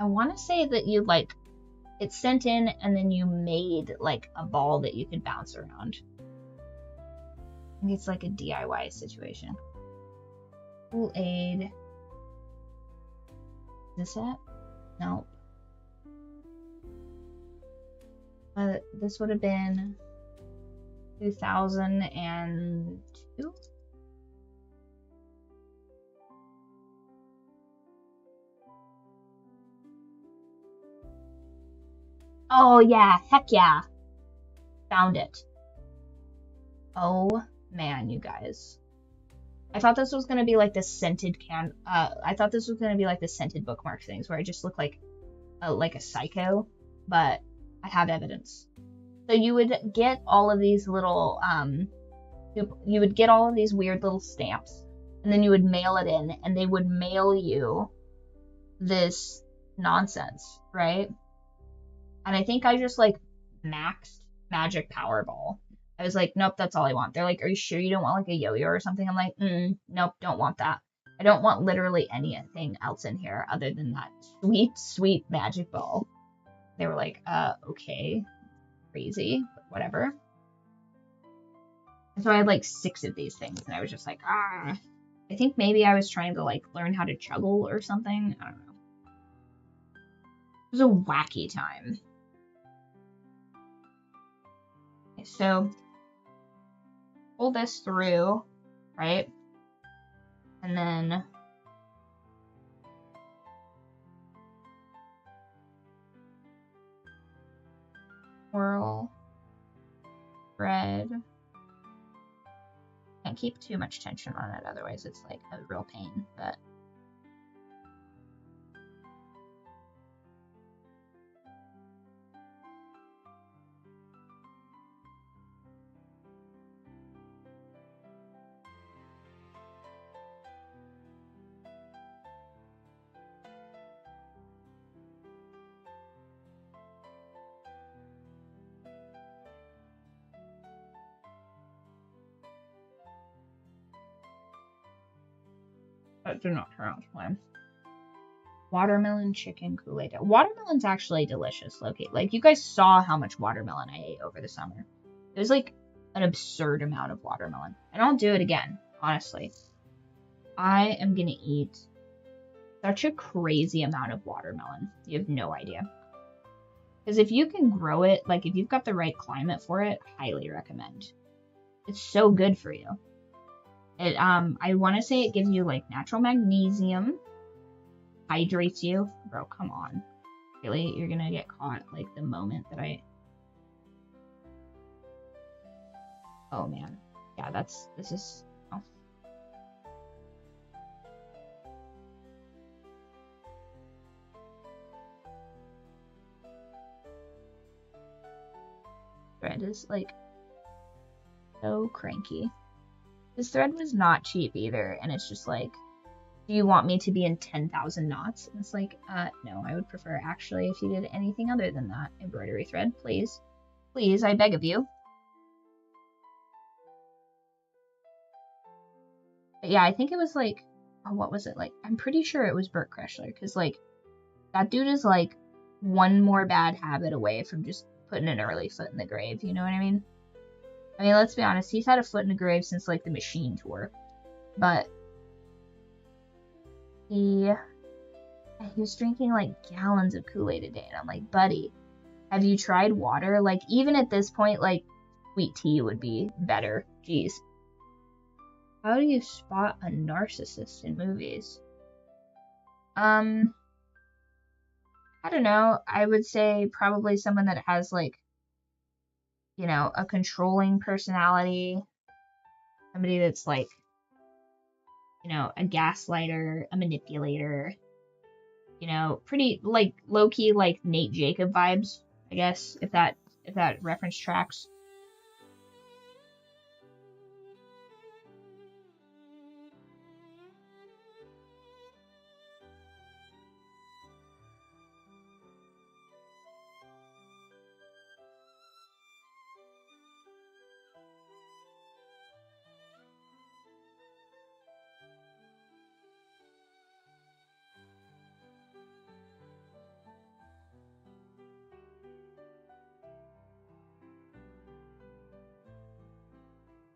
I want to say that you like it sent in and then you made like a ball that you could bounce around. I think it's like a DIY situation. Kool-Aid. Is this it? Nope. This would have been 2002. Oh yeah, heck yeah. Found it. Oh man, you guys. I thought this was gonna be like the scented I thought this was gonna be like the scented bookmark things where I just look like a psycho, but I have evidence. So you would get all of these little you would get all of these weird little stamps, and then you would mail it in, and they would mail you this nonsense, right? And I think I just like maxed Magic Powerball. I was like, nope, that's all I want. They're like, are you sure you don't want like a yo-yo or something? I'm like, nope, don't want that. I don't want literally anything else in here other than that sweet, sweet magic ball. They were like, okay, crazy, but whatever. And so I had like 6 of these things, and I was just like, I think maybe I was trying to like learn how to juggle or something. I don't know. It was a wacky time. Okay, so pull this through, right? And then swirl, thread. Can't keep too much tension on it, otherwise it's like a real pain, but that did not turn out fine. Watermelon chicken Kool-Aid. Watermelon's actually delicious, Loki. Like, you guys saw how much watermelon I ate over the summer. It was like an absurd amount of watermelon. And I'll do it again, honestly. I am gonna eat such a crazy amount of watermelon. You have no idea. Because if you can grow it, like if you've got the right climate for it, highly recommend. It's so good for you. It I want to say it gives you like natural magnesium, hydrates you. Bro, come on. Really? You're gonna get caught like the moment that I... Oh man. Yeah, this is... Oh. Thread is like so cranky. This thread was not cheap either, and it's just like, do you want me to be in 10,000 knots? And it's like, no, I would prefer actually if you did anything other than that. Embroidery thread, please. Please, I beg of you. But yeah, I think it was like, oh, what was it like? I'm pretty sure it was Bert Kreschler, because like, that dude is like one more bad habit away from just putting an early foot in the grave, you know what I mean? I mean, let's be honest, he's had a foot in the grave since, like, the Machine tour. But he was drinking, like, gallons of Kool-Aid a day. And I'm like, buddy, have you tried water? Like, even at this point, like, sweet tea would be better. Jeez. How do you spot a narcissist in movies? I don't know. I would say probably someone that has, like, you know, a controlling personality, somebody that's like, you know, a gaslighter, a manipulator, you know, pretty like low-key like Nate Jacob vibes, I guess, if that reference tracks.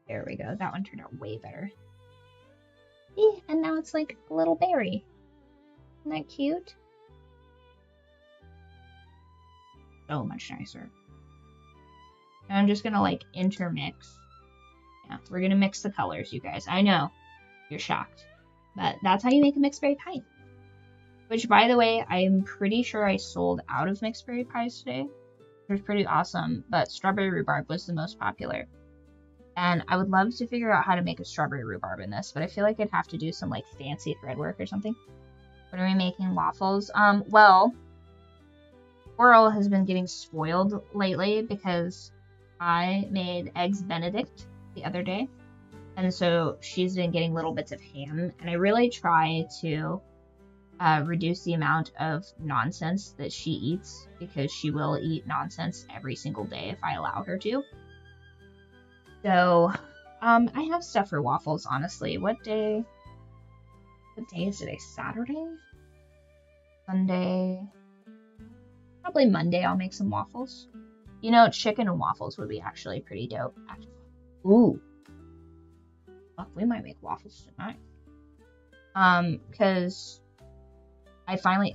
There we go. That one turned out way better. And now it's like a little berry. Isn't that cute? So much nicer. And I'm just gonna like intermix. Yeah, we're gonna mix the colors, you guys. I know, you're shocked. But that's how you make a mixed berry pie. Which, by the way, I'm pretty sure I sold out of mixed berry pies today. It was pretty awesome, but strawberry rhubarb was the most popular. And I would love to figure out how to make a strawberry rhubarb in this, but I feel like I'd have to do some like fancy thread work or something. What are we making? Waffles? Well, Coral has been getting spoiled lately because I made eggs Benedict the other day. And so she's been getting little bits of ham. And I really try to reduce the amount of nonsense that she eats, because she will eat nonsense every single day if I allow her to. So, I have stuff for waffles, honestly. What day is today? Saturday? Sunday? Probably Monday I'll make some waffles. You know, chicken and waffles would be actually pretty dope. Ooh. Fuck, we might make waffles tonight. Because I finally,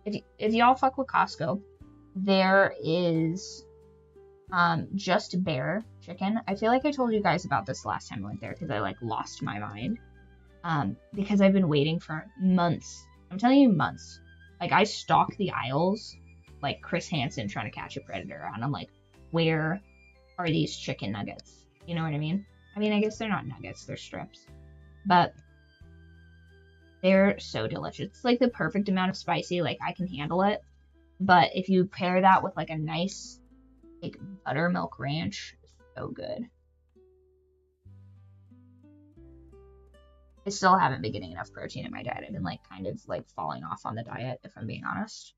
if y'all fuck with Costco, there is, just bare chicken. I feel like I told you guys about this last time I went there because I like lost my mind. Because I've been waiting for months. I'm telling you, months. Like, I stalk the aisles like Chris Hansen trying to catch a predator, and I'm like, where are these chicken nuggets? You know what I mean? I mean, I guess they're not nuggets, they're strips. But they're so delicious. It's like the perfect amount of spicy, like I can handle it. But if you pair that with like a nice like buttermilk ranch, it's so good. I still haven't been getting enough protein in my diet. I've been like kind of like falling off on the diet, if I'm being honest.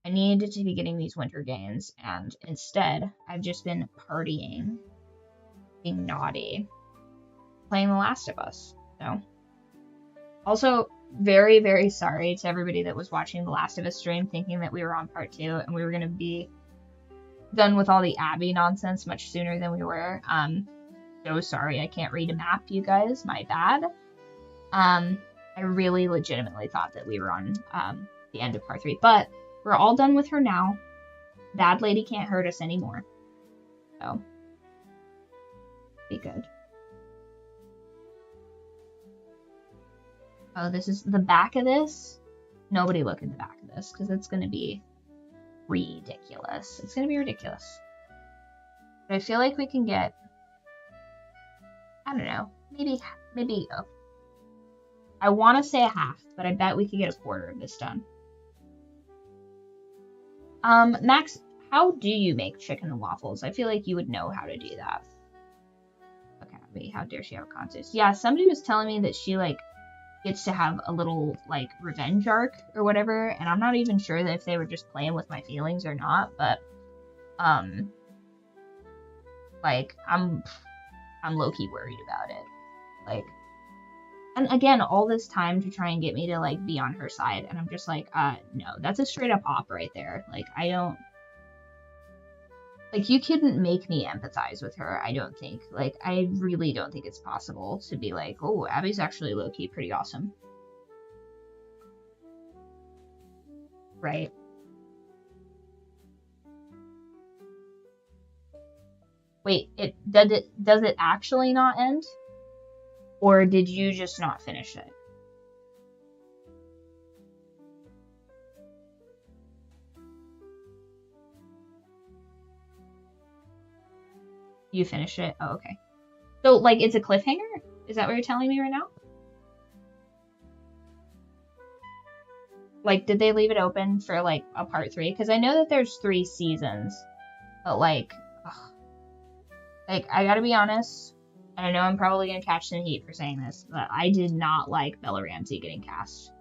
I needed to be getting these winter gains, and instead I've just been partying, being naughty, playing The Last of Us. So, also very, very sorry to everybody that was watching The Last of Us stream thinking that we were on part 2 and we were going to be done with all the Abby nonsense much sooner than we were. So sorry I can't read a map, you guys. My bad. I really legitimately thought that we were on the end of part 3, but we're all done with her now. Bad lady can't hurt us anymore. So, be good. Oh, this is the back of this. Nobody look at the back of this because it's going to be ridiculous. It's going to be ridiculous. But I feel like we can get, I don't know, maybe I want to say a half, but I bet we could get a quarter of this done. Max, how do you make chicken and waffles? I feel like you would know how to do that. Okay, wait, how dare she have a contest? Yeah, somebody was telling me that she, like, gets to have a little, like, revenge arc or whatever, and I'm not even sure that if they were just playing with my feelings or not, but, like, I'm low-key worried about it. Like, and again, all this time to try and get me to, like, be on her side, and I'm just like, no, that's a straight-up op right there. Like, I don't, like, you couldn't make me empathize with her, I don't think. Like, I really don't think it's possible to be like, oh, Abby's actually low-key pretty awesome. Right. Wait, does it actually not end? Or did you just not finish it? You finished it? Oh, okay. So, like, it's a cliffhanger? Is that what you're telling me right now? Like, did they leave it open for, like, a part 3? Because I know that there's 3 seasons. But, like, ugh. Like, I gotta be honest, and I know I'm probably gonna catch some heat for saying this, but I did not like Bella Ramsey getting cast.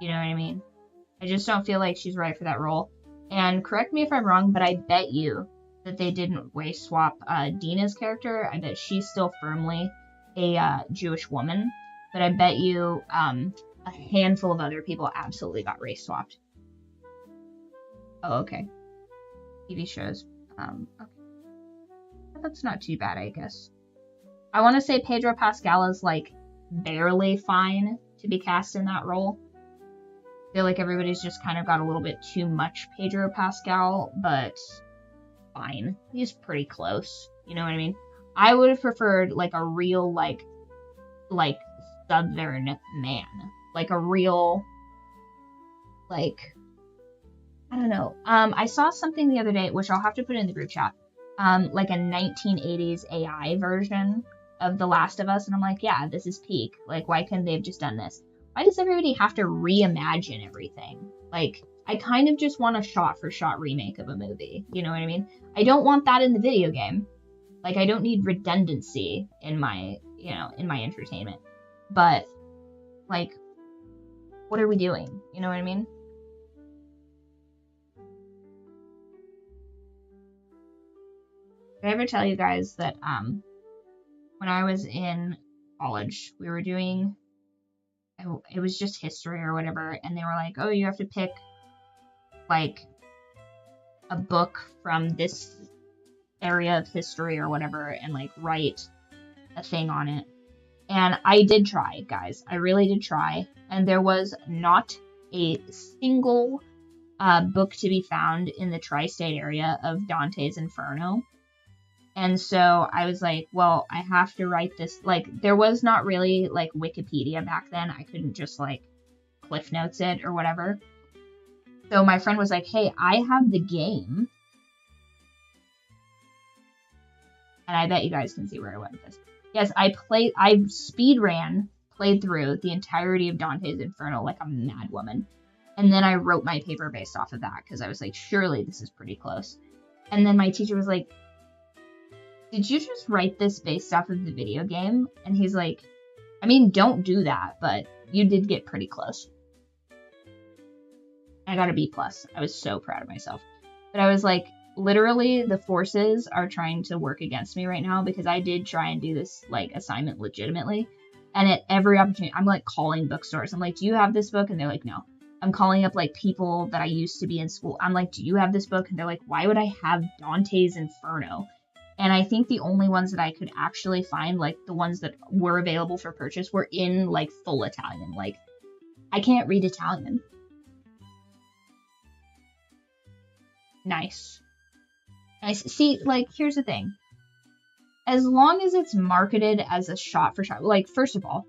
You know what I mean? I just don't feel like she's right for that role. And correct me if I'm wrong, but I bet you that they didn't race swap Dina's character. I bet she's still firmly a Jewish woman, but I bet you a handful of other people absolutely got race swapped. Oh, okay. TV shows. Okay. That's not too bad, I guess. I want to say Pedro Pascal is, like, barely fine to be cast in that role. I feel like everybody's just kind of got a little bit too much Pedro Pascal, but fine. He's pretty close. You know what I mean? I would have preferred, like, a real, like Southern man. Like, a real, like, I don't know. I saw something the other day, which I'll have to put in the group chat, like a 1980s AI version of The Last of Us, and I'm like, yeah, this is peak. Like, why couldn't they have just done this? Why does everybody have to reimagine everything? Like, I kind of just want a shot-for-shot remake of a movie. You know what I mean? I don't want that in the video game. Like, I don't need redundancy in my, you know, in my entertainment. But, like, what are we doing? You know what I mean? Did I ever tell you guys that, when I was in college, we were doing, it was just history or whatever, and they were like, oh, you have to pick, like, a book from this area of history or whatever, and, like, write a thing on it. And I did try, guys. I really did try. And there was not a single book to be found in the tri-state area of Dante's Inferno. And so I was like, well, I have to write this. Like, there was not really, like, Wikipedia back then. I couldn't just, like, Cliff Notes it or whatever. So my friend was like, hey, I have the game. And I bet you guys can see where I went with this. Yes, I played through the entirety of Dante's Inferno like a mad woman. And then I wrote my paper based off of that because I was like, surely this is pretty close. And then my teacher was like, did you just write this based off of the video game? And he's like, I mean, don't do that, but you did get pretty close. I got a B+. I was so proud of myself. But I was like, literally, the forces are trying to work against me right now because I did try and do this, like, assignment legitimately. And at every opportunity, I'm, like, calling bookstores. I'm like, do you have this book? And they're like, no. I'm calling up, like, people that I used to be in school. I'm like, do you have this book? And they're like, why would I have Dante's Inferno? And I think the only ones that I could actually find, like, the ones that were available for purchase were in, like, full Italian. Like, I can't read Italian. Nice. See, like, here's the thing. As long as it's marketed as a shot-for-shot, like, first of all,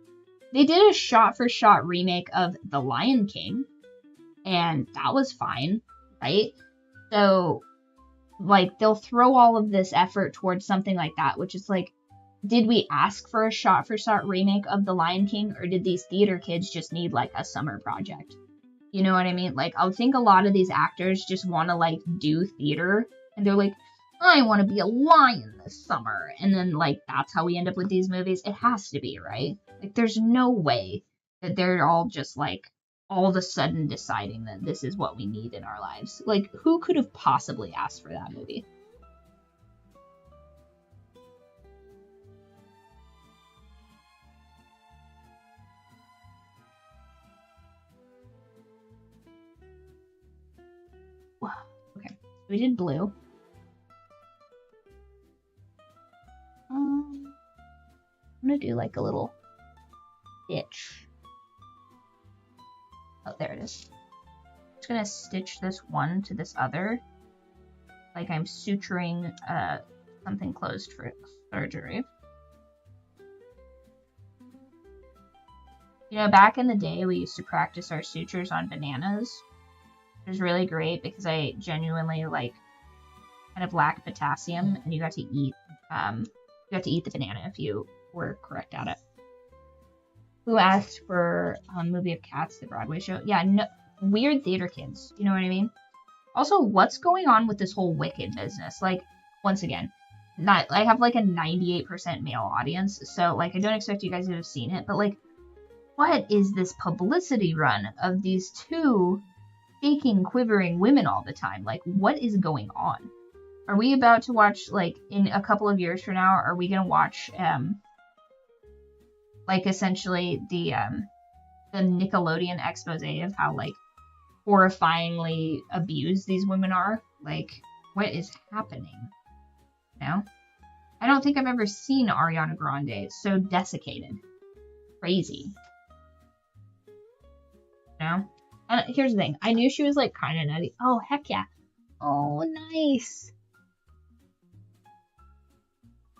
they did a shot-for-shot remake of The Lion King, and that was fine, right? So, like, they'll throw all of this effort towards something like that, which is like, did we ask for a shot-for-shot remake of The Lion King, or did these theater kids just need, like, a summer project? You know what I mean? Like, I think a lot of these actors just want to, like, do theater, and they're like, I want to be a lion this summer, and then, like, that's how we end up with these movies. It has to be, right? Like, there's no way that they're all just, like, all of a sudden deciding that this is what we need in our lives. Like, who could have possibly asked for that movie? Okay, we did blue. I'm gonna do like a little stitch. Oh, there it is. I'm just gonna stitch this one to this other, like I'm suturing something closed for surgery. You know, back in the day, we used to practice our sutures on bananas. It was really great because I genuinely, like, kind of lack potassium, and you got to eat the banana if you were correct at it. Who asked for a movie of Cats, the Broadway show? Yeah, no, weird theater kids. You know what I mean? Also, what's going on with this whole Wicked business? Like, once again, I have like a 98% male audience, so like I don't expect you guys to have seen it, but like, what is this publicity run of these two faking, quivering women all the time? Like, what is going on? Are we about to watch, like, in a couple of years from now, are we gonna watch, like, essentially the Nickelodeon expose of how, like, horrifyingly abused these women are? Like, what is happening? You know? I don't think I've ever seen Ariana Grande so desiccated. Crazy. You know? And here's the thing. I knew she was, like, kind of nutty. Oh, heck yeah. Oh, nice.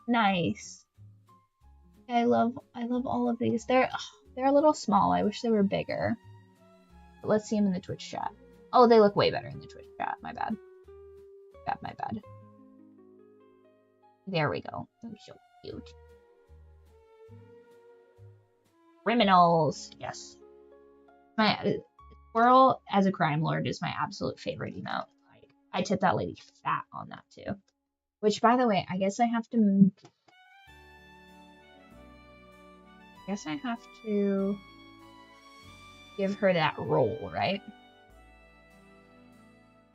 Nice. I love all of these. They're a little small. I wish they were bigger. But let's see them in the Twitch chat. Oh, they look way better in the Twitch chat. My bad. My bad. There we go. Oh, so cute. Criminals. Yes. My squirrel as a crime lord is my absolute favorite emote. Like, I tip that lady fat on that too. Which, by the way, I guess I have to give her that role, right?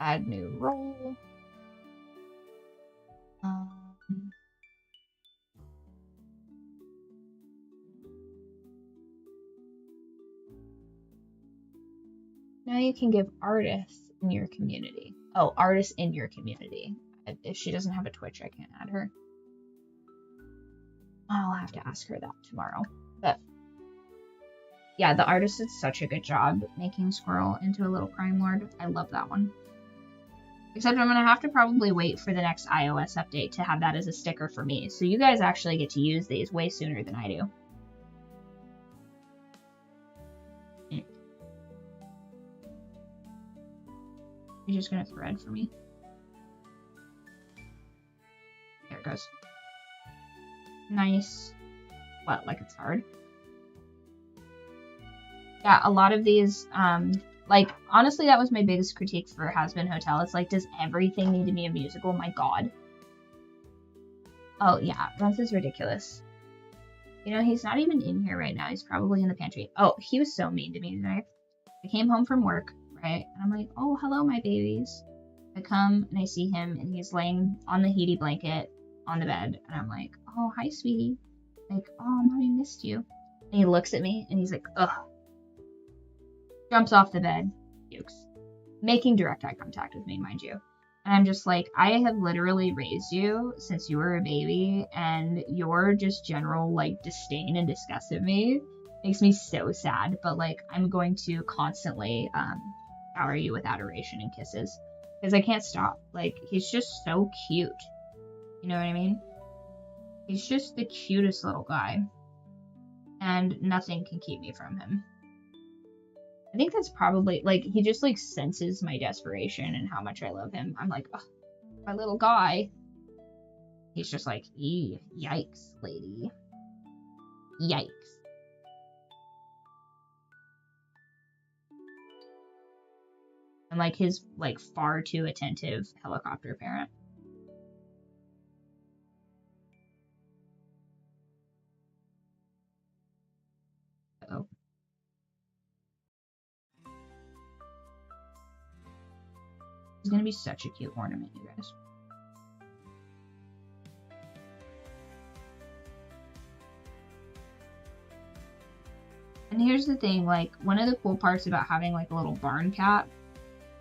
Add new role. Now you can give artists in your community. Oh, artists in your community. If she doesn't have a Twitch, I can't add her. I'll have to ask her that tomorrow. But yeah, the artist did such a good job making Squirrel into a little crime lord. I love that one. Except I'm going to have to probably wait for the next iOS update to have that as a sticker for me. So you guys actually get to use these way sooner than I do. You're just going to thread for me. There it goes. Nice. What, like it's hard? Yeah, a lot of these, like, honestly, that was my biggest critique for Has Been Hotel. It's like, does everything need to be a musical? My God. Oh, yeah, Runs is ridiculous. You know, he's not even in here right now. He's probably in the pantry. Oh, he was so mean to me today. I came home from work, right? And I'm like, oh, hello, my babies. I come and I see him, and he's laying on the heaty blanket on the bed. And I'm like, oh, hi, sweetie. Like, oh, mommy missed you. And he looks at me, and he's like, ugh. Jumps off the bed, pukes, making direct eye contact with me, mind you. And I'm just like, I have literally raised you since you were a baby, and your just general, like, disdain and disgust of me makes me so sad. But, like, I'm going to constantly shower you with adoration and kisses, because I can't stop. Like, he's just so cute. You know what I mean? He's just the cutest little guy, and nothing can keep me from him. I think that's probably, like, he just, like, senses my desperation and how much I love him. I'm like, oh, my little guy. He's just like, yikes, lady. Yikes. I'm like his, like, far too attentive helicopter parent. Uh-oh. He's gonna be such a cute ornament, you guys. And here's the thing, like, one of the cool parts about having, like, a little barn cat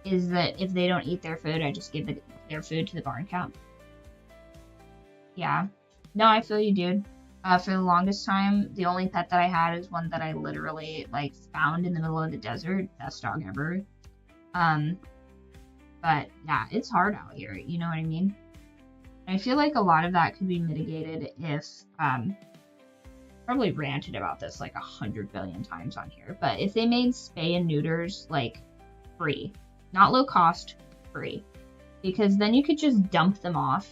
is that if they don't eat their food, I just give their food to the barn cat. Yeah. No, I feel you, dude. For the longest time, the only pet that I had is one that I literally, like, found in the middle of the desert. Best dog ever. But yeah, it's hard out here, you know what I mean? I feel like a lot of that could be mitigated if, probably ranted about this like 100 billion times on here, but if they made spay and neuters, like, free, not low cost, free, because then you could just dump them off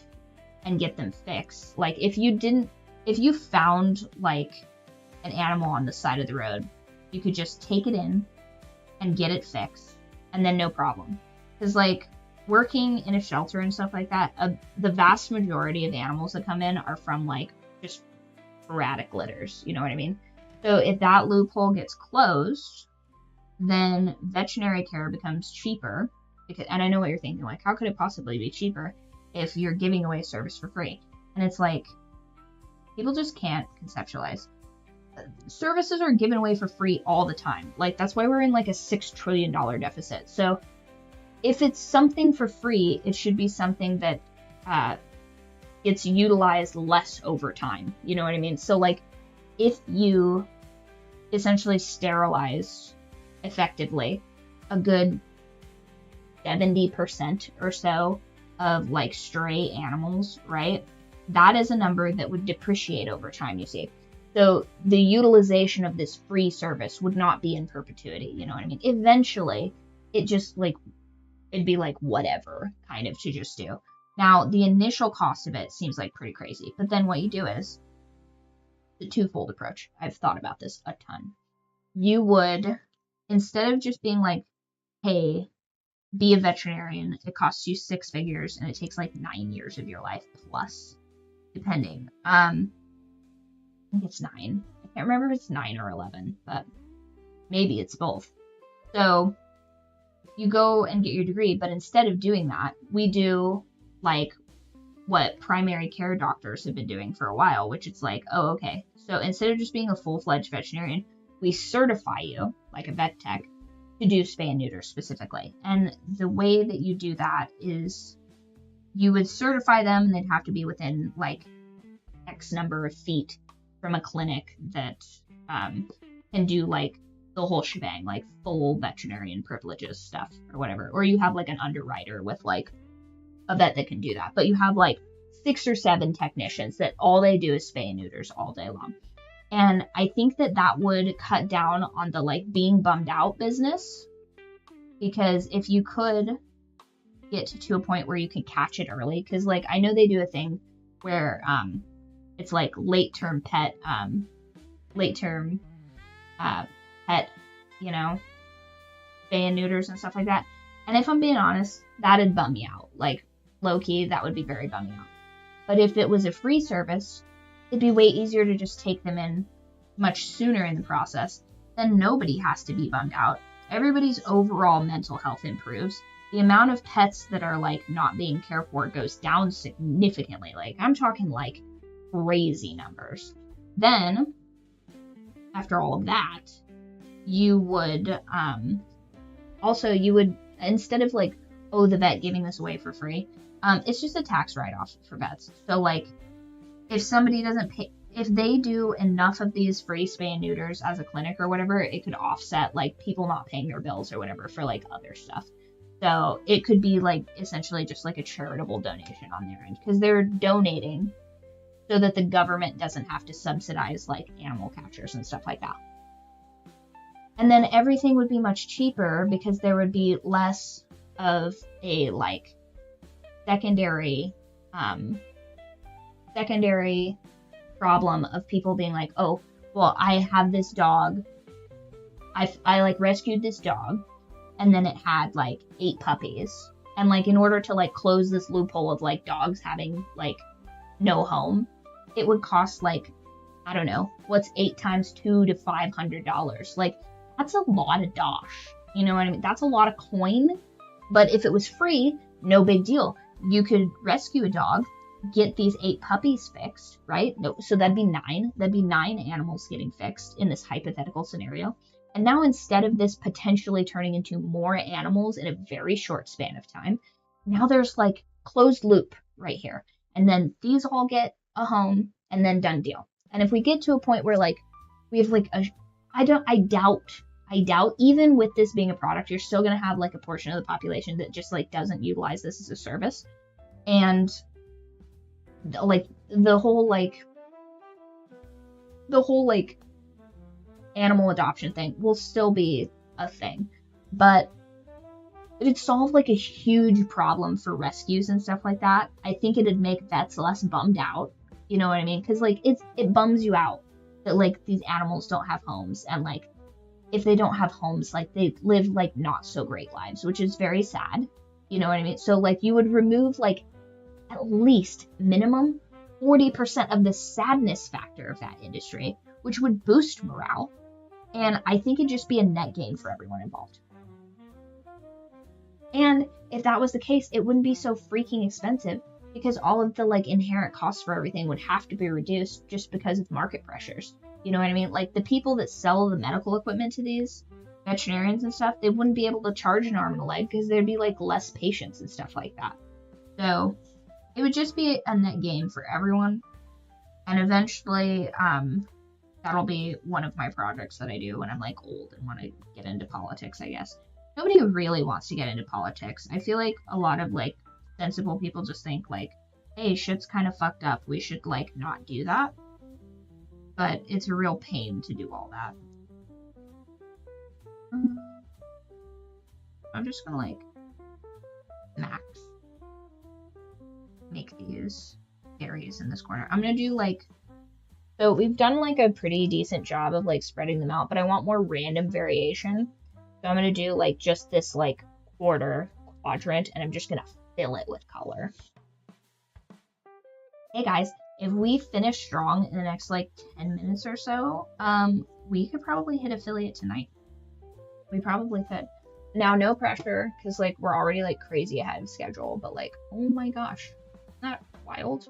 and get them fixed. Like, if you found, like, an animal on the side of the road, you could just take it in and get it fixed, and then no problem. Because, like, working in a shelter and stuff like that, the vast majority of animals that come in are from, like, just sporadic litters, you know what I mean? So if that loophole gets closed, then veterinary care becomes cheaper. And I know what you're thinking, like, how could it possibly be cheaper if you're giving away a service for free? And it's like, people just can't conceptualize. Services are given away for free all the time. Like, that's why we're in, like, a $6 trillion deficit. So if it's something for free, it should be something that gets utilized less over time. You know what I mean? So, like, if you essentially sterilize effectively a good 70% or so of, like, stray animals, right? That is a number that would depreciate over time, you see. So the utilization of this free service would not be in perpetuity, you know what I mean? Eventually, it just, like, it'd be like whatever kind of to just do. Now, the initial cost of it seems like pretty crazy, but then what you do is the twofold approach. I've thought about this a ton. You would, instead of just being like, hey, be a veterinarian, it costs you 6 figures and it takes like 9 years of your life plus, depending. I think it's 9. I can't remember if it's 9 or 11, but maybe it's both. So you go and get your degree, but instead of doing that, we do like what primary care doctors have been doing for a while, which it's like, oh, okay. So instead of just being a full-fledged veterinarian, we certify you, like a vet tech, to do spay and neuter specifically. And the way that you do that is you would certify them, and they'd have to be within like X number of feet from a clinic that can do like the whole shebang, like full veterinarian privileges stuff or whatever. Or you have like an underwriter with like a vet that can do that. But you have like 6 or 7 technicians that all they do is spay and neuters all day long. And I think that that would cut down on the like being bummed out business, because if you could get to a point where you can catch it early, because like I know they do a thing where it's like late term pet, you know, spay and neuters and stuff like that. And if I'm being honest, that'd bum me out. Like low key, that would be very bumming out. But if it was a free service, it'd be way easier to just take them in much sooner in the process. Then nobody has to be bummed out. Everybody's overall mental health improves. The amount of pets that are like not being cared for goes down significantly. Like I'm talking like crazy numbers. Then after all of that, you would also you would, instead of like, oh, the vet giving this away for free, it's just a tax write-off for vets. So like if somebody doesn't pay, if they do enough of these free spay and neuters as a clinic or whatever, it could offset like people not paying their bills or whatever for like other stuff. So it could be like essentially just like a charitable donation on their end, because they're donating so that the government doesn't have to subsidize like animal catchers and stuff like that. And then everything would be much cheaper because there would be less of a like secondary problem of people being like, oh, well, I have this dog. I like rescued this dog, and then it had like 8 puppies. And like in order to like close this loophole of like dogs having like no home, it would cost like, I don't know, what's 8 times $2 to $500. Like that's a lot of dosh. You know what I mean? That's a lot of coin. But if it was free, no big deal. You could rescue a dog, get these 8 puppies fixed, right? No, so that'd be 9. That'd be 9 animals getting fixed in this hypothetical scenario. And now instead of this potentially turning into more animals in a very short span of time, now there's like closed loop right here. And then these all get a home and then done deal. And if we get to a point where like we have like I doubt even with this being a product, you're still going to have like a portion of the population that just like doesn't utilize this as a service. And like the whole animal adoption thing will still be a thing, but it'd solve like a huge problem for rescues and stuff like that. I think it'd make vets less bummed out. You know what I mean? Because like it bums you out that like these animals don't have homes, and like if they don't have homes, like they live like not so great lives, which is very sad. You know what I mean? So like you would remove like at least minimum 40% of the sadness factor of that industry, which would boost morale. And I think it'd just be a net gain for everyone involved. And if that was the case, it wouldn't be so freaking expensive, because all of the like inherent costs for everything would have to be reduced just because of market pressures. You know what I mean? Like the people that sell the medical equipment to these veterinarians and stuff, they wouldn't be able to charge an arm and a leg because there'd be like less patients and stuff like that. So it would just be a net gain for everyone. And eventually, that'll be one of my projects that I do when I'm like old and want to get into politics, I guess. Nobody really wants to get into politics. I feel like a lot of like sensible people just think like, hey, shit's kind of fucked up. We should like not do that. But it's a real pain to do all that. I'm just gonna like max. make these berries in this corner. I'm gonna do like, so we've done like a pretty decent job of like spreading them out, but I want more random variation. So I'm gonna do like just this like quarter quadrant, and I'm just gonna fill it with color. Hey guys, if we finish strong in the next like 10 minutes or so, we could probably hit affiliate tonight. We probably could. Now, no pressure, because like we're already like crazy ahead of schedule, but like, oh my gosh, isn't that wild?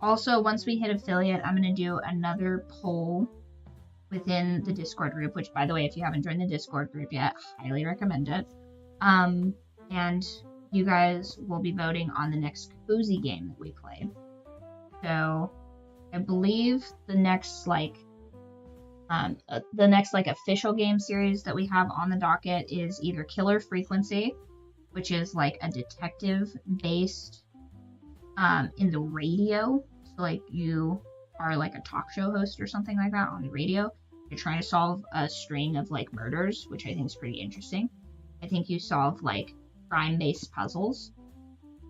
Also, once we hit affiliate, I'm going to do another poll within the Discord group, which, by the way, if you haven't joined the Discord group yet, highly recommend it. And you guys will be voting on the next cozy game that we play. So I believe the next official game series that we have on the docket is either Killer Frequency, which is like a detective based in the radio. So like you are like a talk show host or something like that on the radio. You're trying to solve a string of like murders, which I think is pretty interesting. I think you solve like crime-based puzzles.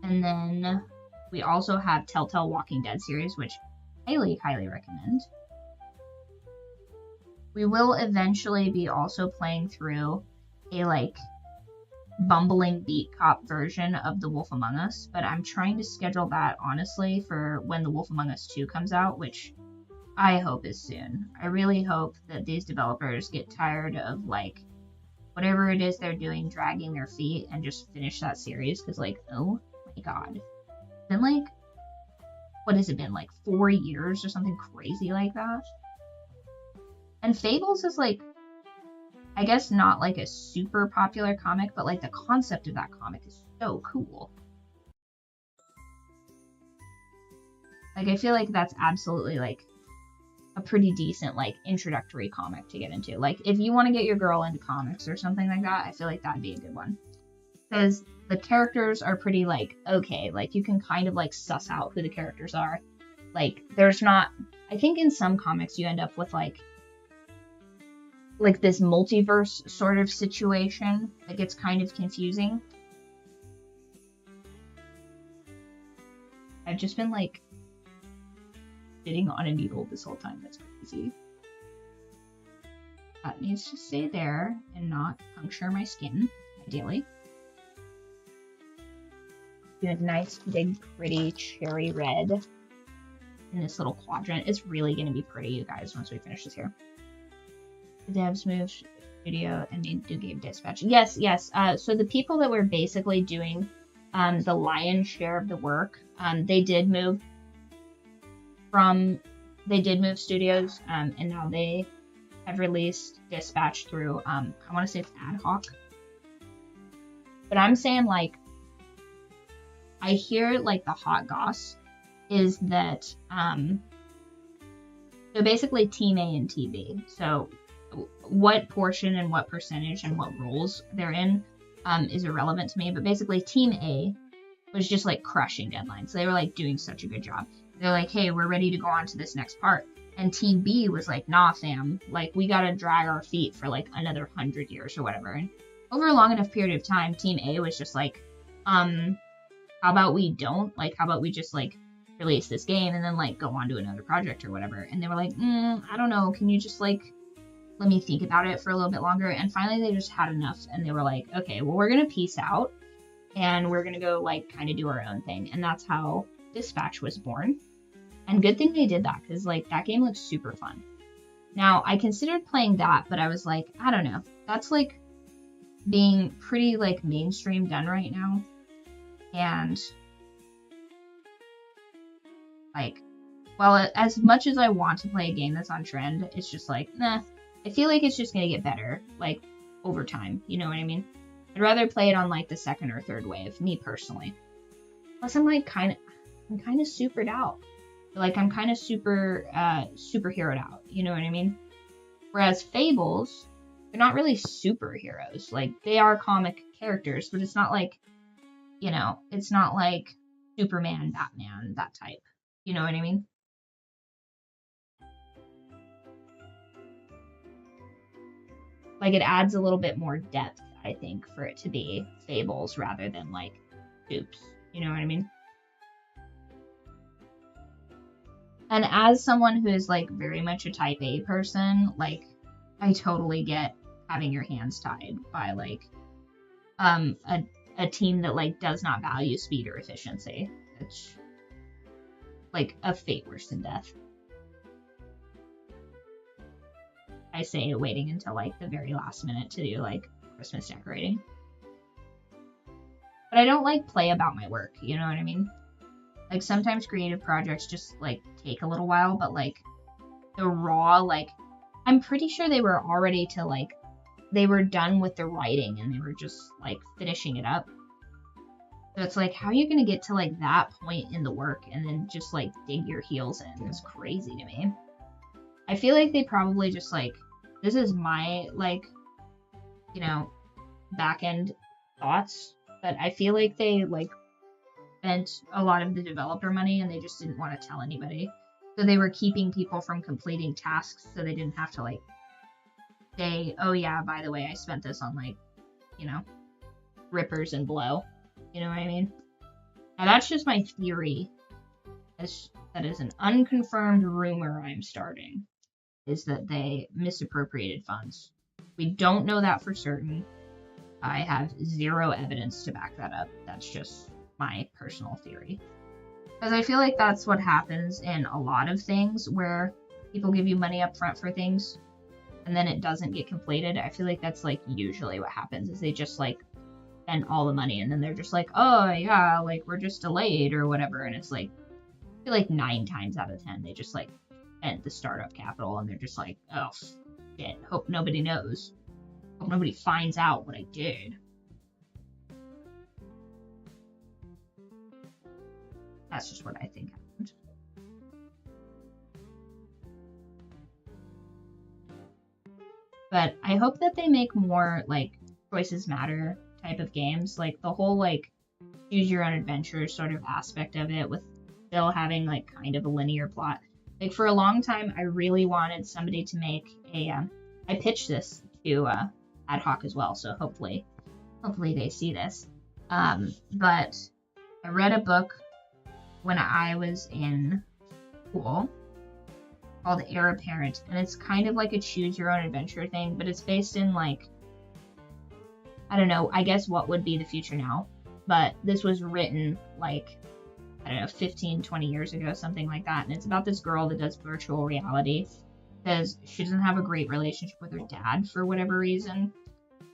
And then we also have Telltale Walking Dead series, which I highly recommend. We will eventually be also playing through a like bumbling beat cop version of The Wolf Among Us, but I'm trying to schedule that honestly for when The Wolf Among Us 2 comes out, which I hope is soon. I really hope that these developers get tired of like whatever it is they're doing, dragging their feet, and just finish that series, because like, oh my god, it's been like, what has it been, like 4 years or something crazy like that? And Fables is like, I guess not like a super popular comic, but like the concept of that comic is so cool. Like I feel like that's absolutely like a pretty decent like introductory comic to get into. Like if you want to get your girl into comics or something like that, I feel like that'd be a good one. Because the characters are pretty like, okay, like you can kind of like suss out who the characters are. Like there's not, I think in some comics you end up with like this multiverse sort of situation that gets kind of confusing. I've just been like sitting on a needle this whole time. That's crazy. That needs to stay there and not puncture my skin, ideally. Do a nice big pretty cherry red in this little quadrant. It's really going to be pretty, you guys, once we finish this here. The devs moved studio and made new game dispatch. Yes. So the people that were basically doing the lion's share of the work, they did move studios, and now they have released dispatch through I want to say it's ad hoc. But I'm saying like I hear like the hot goss is that so basically Team A and Team B. So what portion and what percentage and what roles they're in is irrelevant to me, but basically Team A was just like crushing deadlines. They were like doing such a good job. They're like, hey, we're ready to go on to this next part. And Team B was like, nah, fam, like we gotta drag our feet for like another 100 years or whatever. And over a long enough period of time, Team A was just like, how about we don't? Like, how about we just like release this game and then like go on to another project or whatever? And they were like, I don't know, can you just like let me think about it for a little bit longer? And finally they just had enough and they were like, okay, well, we're gonna peace out and we're gonna go like kind of do our own thing. And that's how Dispatch was born. And good thing they did that, because like that game looks super fun. Now I considered playing that, but I was like, I don't know, that's like being pretty like mainstream done right now. And like, well, as much as I want to play a game that's on trend, it's just like, nah, I feel like it's just gonna get better, like, over time, you know what I mean? I'd rather play it on, like, the second or third wave, me personally. Plus, I'm, like, kind of supered out. Like, I'm kind of superheroed out, you know what I mean? Whereas Fables, they're not really superheroes. Like, they are comic characters, but it's not like, you know, it's not like Superman, Batman, that type. You know what I mean? Like, it adds a little bit more depth, I think, for it to be fables rather than, like, soups. You know what I mean? And as someone who is, like, very much a type A person, like, I totally get having your hands tied by, like, a team that, like, does not value speed or efficiency. It's, like, a fate worse than death. I say waiting until, like, the very last minute to do, like, Christmas decorating. But I don't, like, play about my work, you know what I mean? Like, sometimes creative projects just, like, take a little while, but, like, the raw, like, I'm pretty sure they were already to, like, they were done with the writing and they were just, like, finishing it up. So it's like, how are you going to get to, like, that point in the work and then just, like, dig your heels in? It's crazy to me. I feel like they probably just, like, this is my, like, you know, back-end thoughts, but I feel like they, like, spent a lot of the developer money and they just didn't want to tell anybody. So they were keeping people from completing tasks so they didn't have to, like, say, oh yeah, by the way, I spent this on, like, you know, rippers and blow. You know what I mean? Now that's just my theory. That is an unconfirmed rumor I'm starting, is that they misappropriated funds. We don't know that for certain. I have zero evidence to back that up. That's just my personal theory. Because I feel like that's what happens in a lot of things where people give you money up front for things and then it doesn't get completed. I feel like that's, like, usually what happens, is they just, like, spend all the money and then they're just like, oh yeah, like, we're just delayed or whatever. And it's like, I feel like 9 times out of 10 they just, like, spent the startup capital and they're just like, oh shit, hope nobody knows. Hope nobody finds out what I did. That's just what I think happened. But I hope that they make more, like, choices matter type of games. Like, the whole, like, choose your own adventure sort of aspect of it, with still having, like, kind of a linear plot. Like, for a long time, I really wanted somebody to make a, I pitched this to Ad Hoc as well, so hopefully they see this. But I read a book when I was in school called Heir Apparent, and it's kind of like a choose your own adventure thing, but it's based in, like, I don't know, I guess what would be the future now, but this was written, like, I don't know, 15, 20 years ago, something like that, and it's about this girl that does virtual reality, because she doesn't have a great relationship with her dad for whatever reason,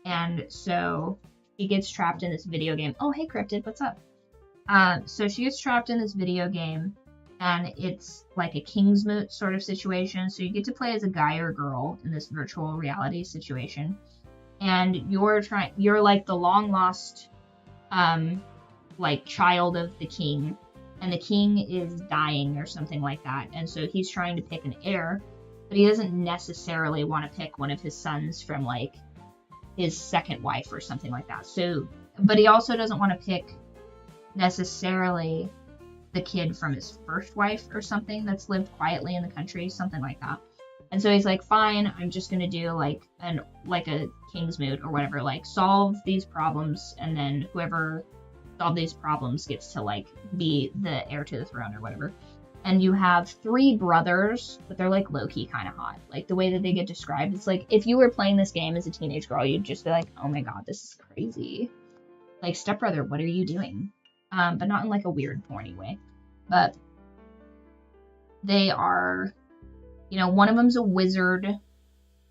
and so she gets trapped in this video game. Oh, hey, Cryptid, what's up? So she gets trapped in this video game, and it's like a Kingsmoot sort of situation. So you get to play as a guy or girl in this virtual reality situation, and you're like the long lost, like, child of the king, and the king is dying or something like that. And so he's trying to pick an heir, but he doesn't necessarily want to pick one of his sons from, like, his second wife or something like that. So, but he also doesn't want to pick necessarily the kid from his first wife or something that's lived quietly in the country, something like that. And so he's like, fine, I'm just gonna do, like, a Kingsmoot or whatever, like, solve these problems, and then whoever solved these problems gets to, like, be the heir to the throne or whatever. And you have 3 brothers, but they're, like, low-key kind of hot. Like, the way that they get described, it's like, if you were playing this game as a teenage girl, you'd just be like, oh my god, this is crazy. Like, stepbrother, what are you doing? But not in, like, a weird porny way. But they are, you know, one of them's a wizard,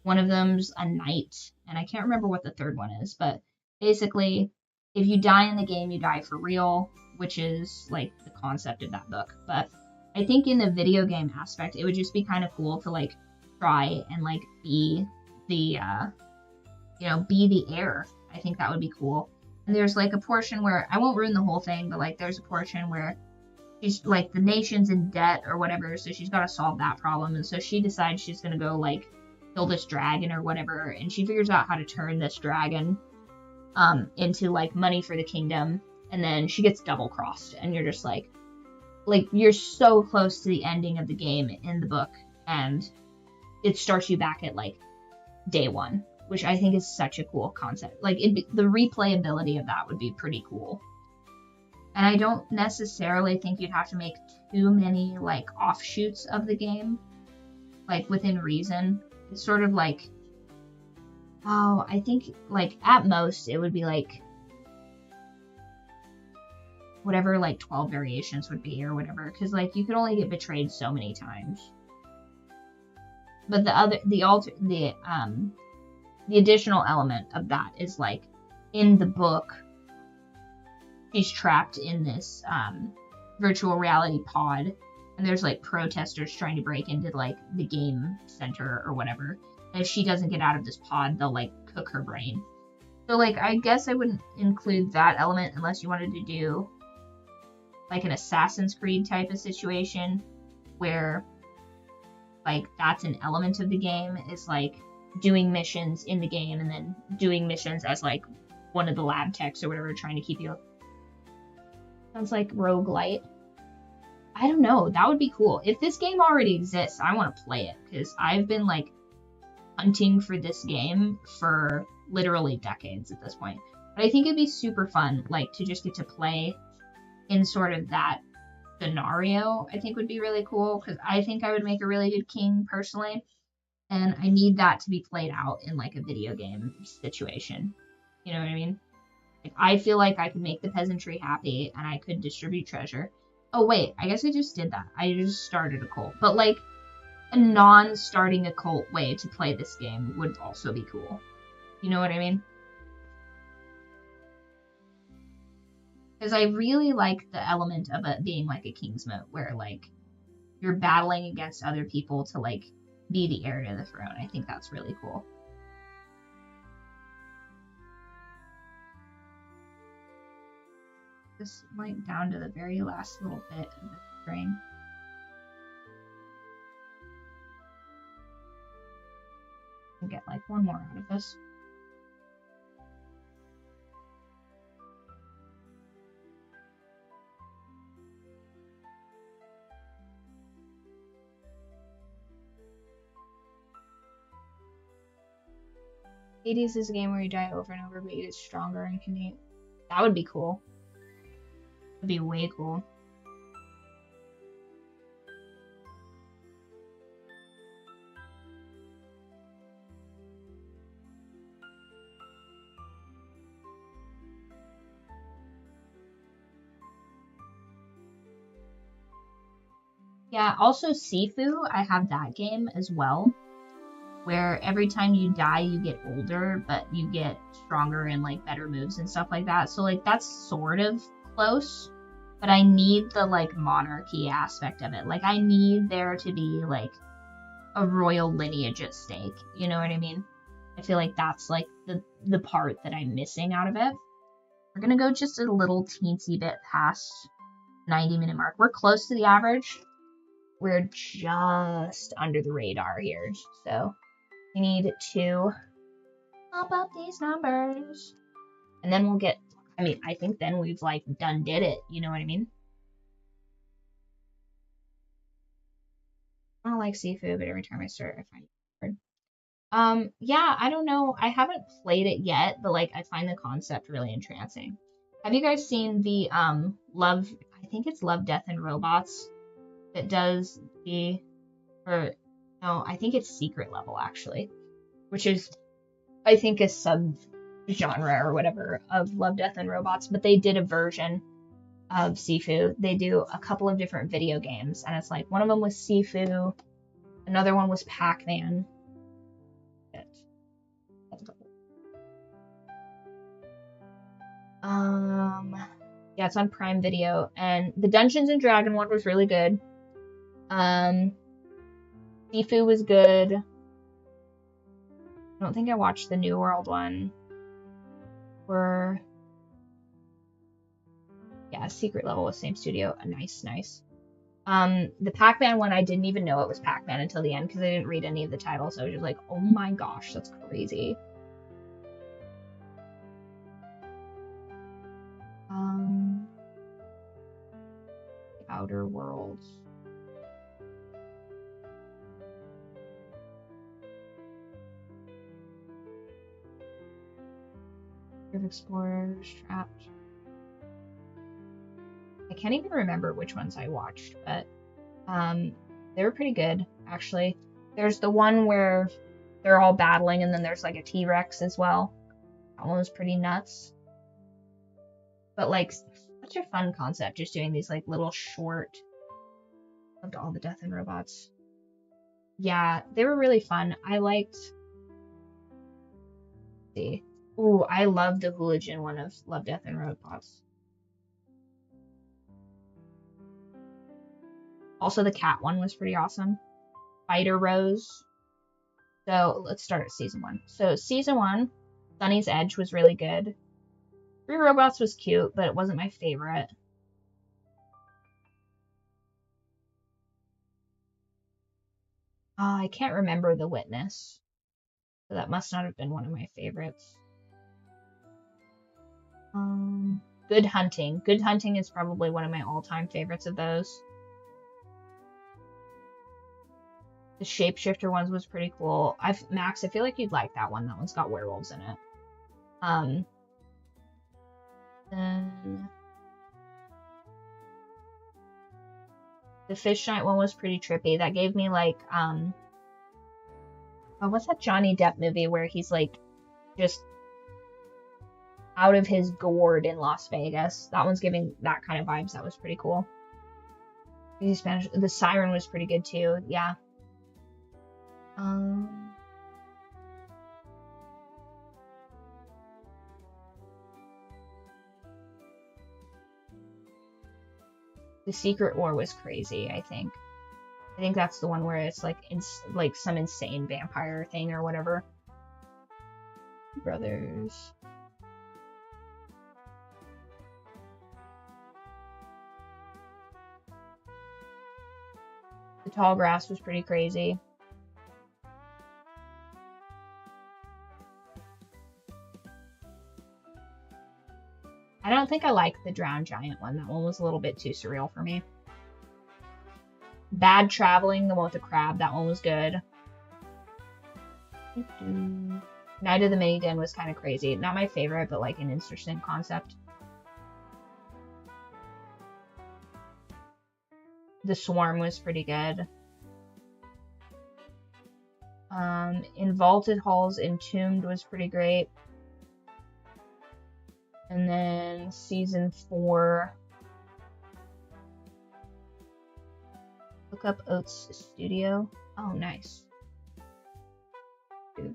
one of them's a knight, and I can't remember what the third one is, but basically, if you die in the game, you die for real, which is, like, the concept of that book. But I think in the video game aspect, it would just be kind of cool to, like, try and, like, be the, you know, be the heir. I think that would be cool. And there's, like, a portion where, I won't ruin the whole thing, but, like, there's a portion where she's, like, the nation's in debt or whatever, so she's got to solve that problem. And so she decides she's going to go, like, kill this dragon or whatever, and she figures out how to turn this dragon into like money for the kingdom, and then she gets double crossed, and you're just like you're so close to the ending of the game in the book, and it starts you back at like day one, which I think is such a cool concept. Like the replayability of that would be pretty cool. And I don't necessarily think you'd have to make too many like offshoots of the game, like within reason. It's sort of like, oh, I think like at most it would be like whatever like 12 variations would be or whatever, because like you could only get betrayed so many times. But the additional element of that is like in the book, she's trapped in this virtual reality pod, and there's like protesters trying to break into like the game center or whatever. And if she doesn't get out of this pod, they'll like cook her brain. So like I guess I wouldn't include that element unless you wanted to do like an Assassin's Creed type of situation where like that's an element of the game, is like doing missions in the game and then doing missions as like one of the lab techs or whatever trying to keep you. Sounds like roguelite. I don't know, that would be cool. If this game already exists, I want to play it, because I've been like hunting for this game for literally decades at this point. But I think it'd be super fun, like to just get to play in sort of that scenario. I think would be really cool, because I think I would make a really good king personally, and I need that to be played out in like a video game situation. You know what I mean? Like, I feel like I could make the peasantry happy, and I could distribute treasure. Oh wait, I guess I just did that. I just started a cult. But like a non-starting a cult way to play this game would also be cool. You know what I mean? Because I really like the element of it being like a King's Moot, where like you're battling against other people to like be the heir to the throne. I think that's really cool. Just like down to the very last little bit of the string. And get like one more out of this. Hades is a game where you die over and over, but you get stronger and can. That would be cool. That'd be way cool. Yeah, also Sifu, I have that game as well, where every time you die you get older, but you get stronger and like better moves and stuff like that. So like that's sort of close, but I need the like monarchy aspect of it. Like I need there to be like a royal lineage at stake. You know what I mean? I feel like that's like the part that I'm missing out of it. We're gonna go just a little teensy bit past 90-minute mark. We're close to the average. We're just under the radar here, so we need to pop up these numbers, and then we'll get. I mean, I think then we've like did it. You know what I mean? I don't like seafood, but every time I start, I find it hard. Yeah, I don't know. I haven't played it yet, but like I find the concept really entrancing. Have you guys seen the Love? I think it's Love, Death, and Robots. That does the, or no, I think it's Secret Level actually, which is, I think, a sub-genre or whatever of Love, Death, and Robots, but they did a version of Sifu. They do a couple of different video games, and it's like, one of them was Sifu, another one was Pac-Man. Yeah, it's on Prime Video, and the Dungeons and Dragon one was really good. Sifu was good. I don't think I watched the New World one. Yeah, Secret Level with same studio. Nice. The Pac-Man one, I didn't even know it was Pac-Man until the end because I didn't read any of the titles. So I was just like, oh my gosh, that's crazy. Outer Worlds. Explorers, Trapped. I can't even remember which ones I watched, but they were pretty good, actually. There's the one where they're all battling, and then there's like a T-Rex as well. That one was pretty nuts. But like, such a fun concept, just doing these like little short. Loved all the Death and Robots. Yeah, they were really fun. I liked. Let's see. Ooh, I love the Hooligan one of Love, Death, and Robots. Also, the cat one was pretty awesome. Fighter Rose. So, let's start at season 1. So, season 1, Sunny's Edge was really good. Three Robots was cute, but it wasn't my favorite. I can't remember The Witness. So that must not have been one of my favorites. Good Hunting. Good Hunting is probably one of my all-time favorites of those. The Shapeshifter ones was pretty cool. Max, I feel like you'd like that one. That one's got werewolves in it. Then the Fish Night one was pretty trippy. That gave me like what's that Johnny Depp movie where he's like just out of his gourd in Las Vegas? That one's giving that kind of vibes. That was pretty cool. Spanish. The Siren was pretty good too. Yeah. The Secret War was crazy, I think. I think that's the one where it's like like some insane vampire thing or whatever. Brothers. The Tall Grass was pretty crazy. I don't think I liked the Drowned Giant one. That one was a little bit too surreal for me. Bad Traveling, the one with the crab, that one was good. Night of the Mini Den was kind of crazy. Not my favorite, but like an interesting concept. The Swarm was pretty good. In Vaulted Halls, Entombed was pretty great. And then season 4. Look up Oats Studio. Oh, nice. Dude.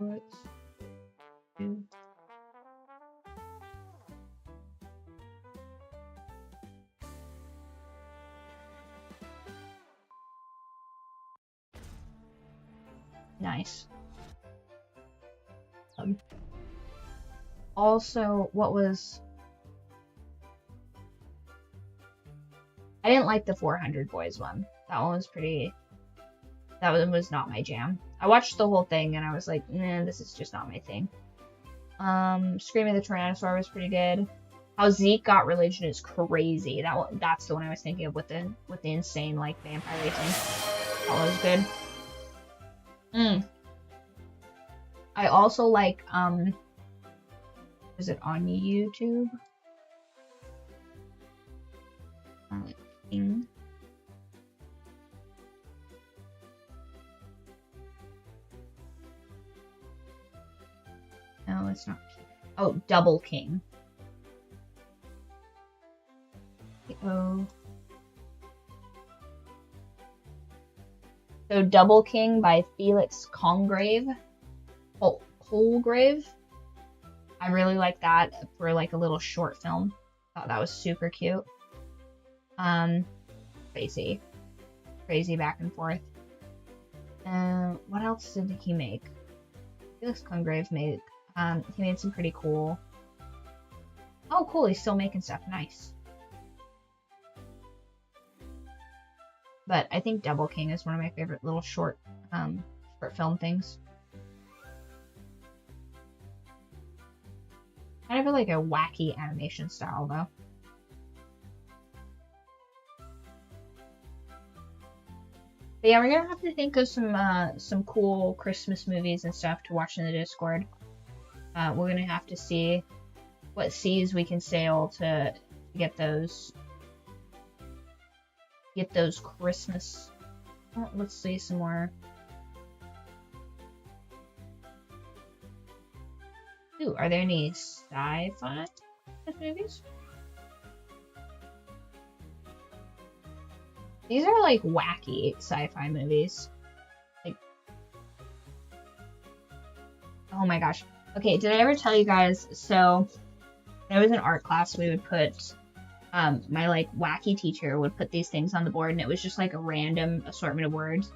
Oats. Dude. Nice. Also, what was... I didn't like the 400 Boys one. That one was pretty... That one was not my jam. I watched the whole thing and I was like, nah, this is just not my thing. Screaming the Tyrannosaur was pretty good. How Zeke Got Religion is crazy. That's the one I was thinking of with the insane like vampire thing. That one was good. I also like is it on YouTube? King. No, it's not King. Oh, Double King. Oh. So Double King by Felix Colgrave. Colgrave. I really like that for like a little short film. Thought that was super cute. Crazy back and forth. What else did he make? Felix Colgrave made. He made some pretty cool. Oh, Oh, cool. He's still making stuff. Nice. But I think Double King is one of my favorite little short film things. Kind of like a wacky animation style, though. But yeah, we're gonna have to think of some cool Christmas movies and stuff to watch in the Discord. We're gonna have to see what seas we can sail to get those Christmas. Let's see some more. Ooh, are there any sci-fi movies? These are like wacky sci-fi movies. Like, oh my gosh. Okay, did I ever tell you guys? So, when I was in art class, we would put, my like wacky teacher would put these things on the board, and it was just like a random assortment of words.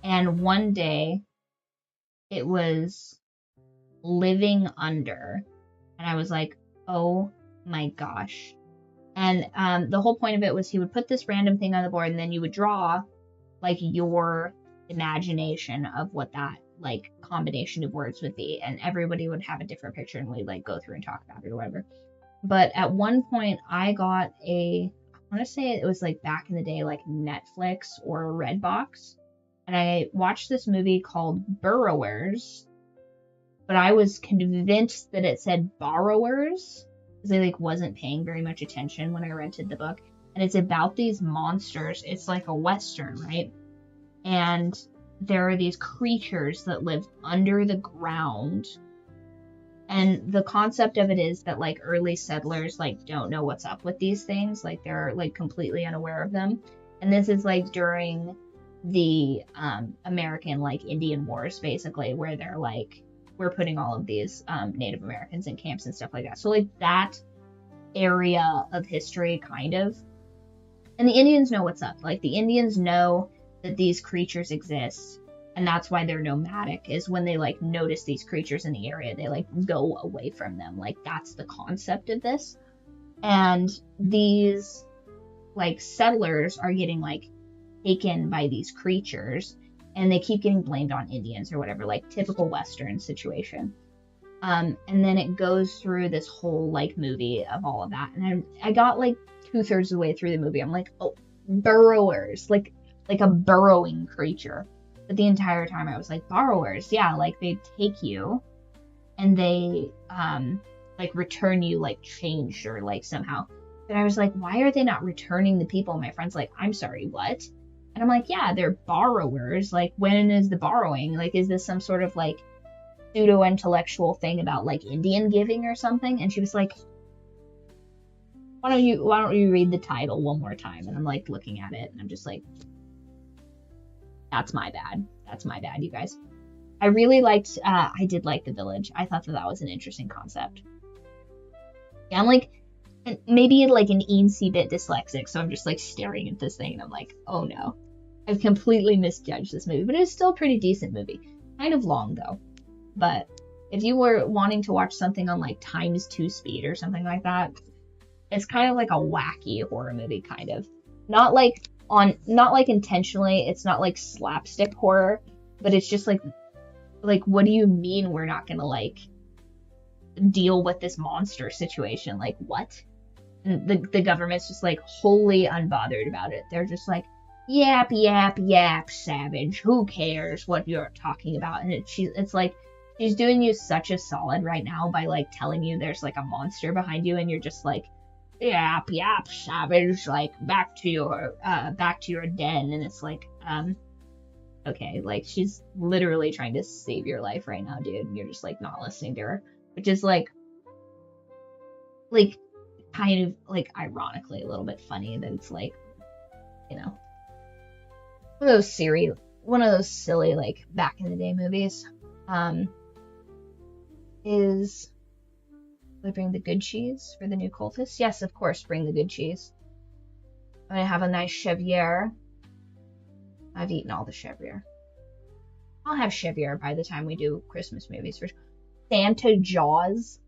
And one day, it was living under, and I was like, oh my gosh. And the whole point of it was he would put this random thing on the board, and then you would draw like your imagination of what that like combination of words would be, and everybody would have a different picture, and we'd like go through and talk about it or whatever. But at one point I got I want to say it was like back in the day, like Netflix or Redbox, and I watched this movie called Burrowers, but I was convinced that it said Borrowers, because I like wasn't paying very much attention when I rented the book. And it's about these monsters. It's like a Western, right? And there are these creatures that live under the ground. And the concept of it is that like early settlers like don't know what's up with these things. Like they're like completely unaware of them. And this is like during the American like Indian Wars, basically, where they're like, we're putting all of these Native Americans in camps and stuff like that. So like that area of history, kind of. And the Indians know what's up. Like the Indians know that these creatures exist, and that's why they're nomadic, is when they like notice these creatures in the area, they like go away from them. Like that's the concept of this. And these like settlers are getting like taken by these creatures, and they keep getting blamed on Indians or whatever, like typical Western situation. And then it goes through this whole like movie of all of that. And I got like 2/3 of the way through the movie. I'm like, oh, burrowers, like a burrowing creature. But the entire time I was like, borrowers, yeah, like they take you and they like return you like changed or like somehow. But I was like, why are they not returning the people? My friend's like, I'm sorry, what? And I'm like, yeah, they're borrowers. Like, when is the borrowing? Like, is this some sort of like pseudo-intellectual thing about like Indian giving or something? And she was like, why don't you read the title one more time? And I'm like looking at it, and I'm just like, that's my bad. That's my bad, you guys. I really liked, I did like The Village. I thought that was an interesting concept. Yeah, I'm like, maybe like an eensy bit dyslexic, so I'm just like staring at this thing, and I'm like, oh no. I've completely misjudged this movie, but it's still a pretty decent movie. Kind of long, though. But if you were wanting to watch something on like ×2 speed or something like that, it's kind of like a wacky horror movie, kind of. Not like intentionally, it's not like slapstick horror, but it's just like what do you mean we're not gonna like deal with this monster situation? Like, what? And the government's just like wholly unbothered about it. They're just like, yap, yap, yap, savage. Who cares what you're talking about? And it's like she's doing you such a solid right now by like telling you there's like a monster behind you, and you're just like, yap, yap, savage. Like back to your den. And it's like, okay, like she's literally trying to save your life right now, dude. And you're just like not listening to her, which is like kind of like ironically a little bit funny that it's like, you know, one of those silly like back in the day movies. Is we bring the good cheese for the new cultists? Yes, of course, bring the good cheese. I'm gonna have a nice Chevier. I've eaten all the Chevier. I'll have Chevier by the time we do Christmas movies. For Santa Jaws.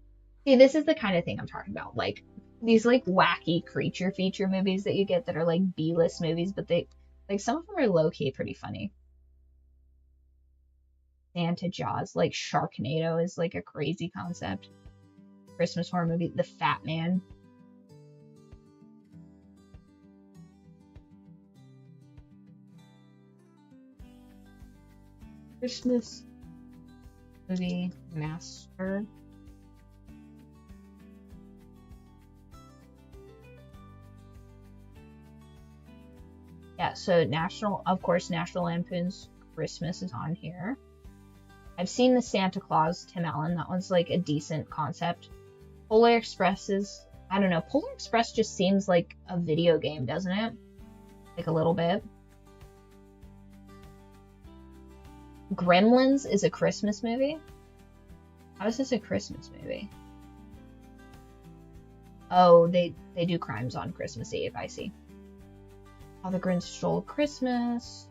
See, this is the kind of thing I'm talking about. Like these like wacky creature feature movies that you get that are like B-list movies, but they like some of them are low-key pretty funny. Santa Jaws, like Sharknado is like a crazy concept. Christmas horror movie, The Fat Man. Christmas movie master. Yeah, so of course, National Lampoon's Christmas is on here. I've seen the Santa Claus, Tim Allen. That one's like a decent concept. Polar Express is, I don't know. Polar Express just seems like a video game, doesn't it? Like a little bit. Gremlins is a Christmas movie? How is this a Christmas movie? Oh, they do crimes on Christmas Eve, I see. How the Grinch Stole Christmas.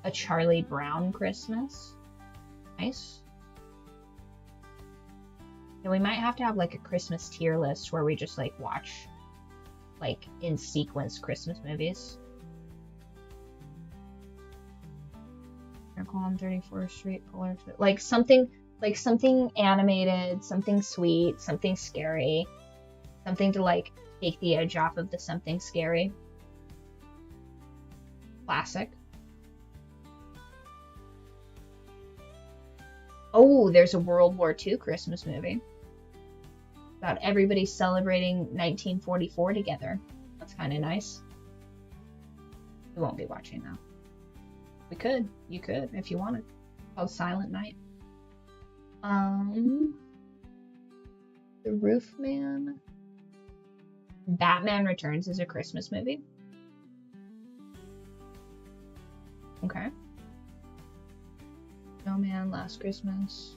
A Charlie Brown Christmas. Nice. Yeah, we might have to have like a Christmas tier list where we just like watch like in sequence Christmas movies. Miracle on 34th Street, Polar, like something animated, something sweet, something scary, something to like take the edge off of the something scary. Classic. Oh, there's a World War II Christmas movie about everybody celebrating 1944 together. That's kind of nice. We won't be watching that. We could. You could if you wanted. It's called Silent Night. The Roof Man. Batman Returns is a Christmas movie. Okay. Snowman, Last Christmas.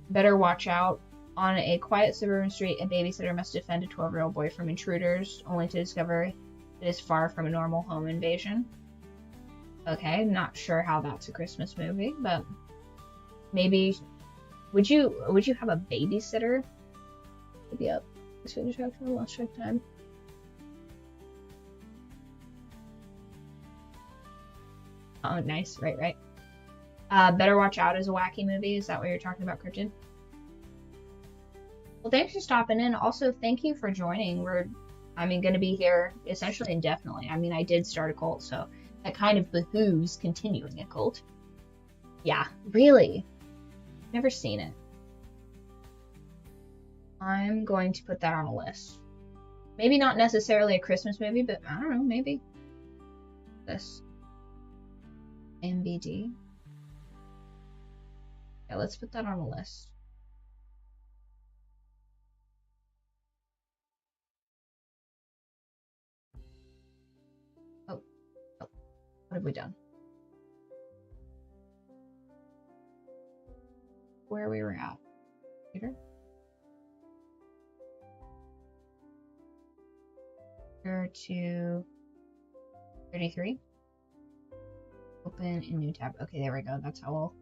Better Watch Out. On a quiet suburban street, a babysitter must defend a 12-year-old boy from intruders, only to discover it is far from a normal home invasion. Okay, not sure how that's a Christmas movie, but maybe. Would you have a babysitter? Maybe up. Lost track time. Oh, nice. Right. Better Watch Out is a wacky movie. Is that what you're talking about, Cryptid? Well, thanks for stopping in. Also, thank you for joining. We're, going to be here essentially indefinitely. I did start a cult, so that kind of behooves continuing a cult. Yeah, really. Never seen it. I'm going to put that on a list. Maybe not necessarily a Christmas movie, but I don't know, maybe. This. MBD. Yeah, let's put that on a list. Oh. What have we done? Where we were at. Peter? To 33. Open a new tab. Okay, there we go. That's how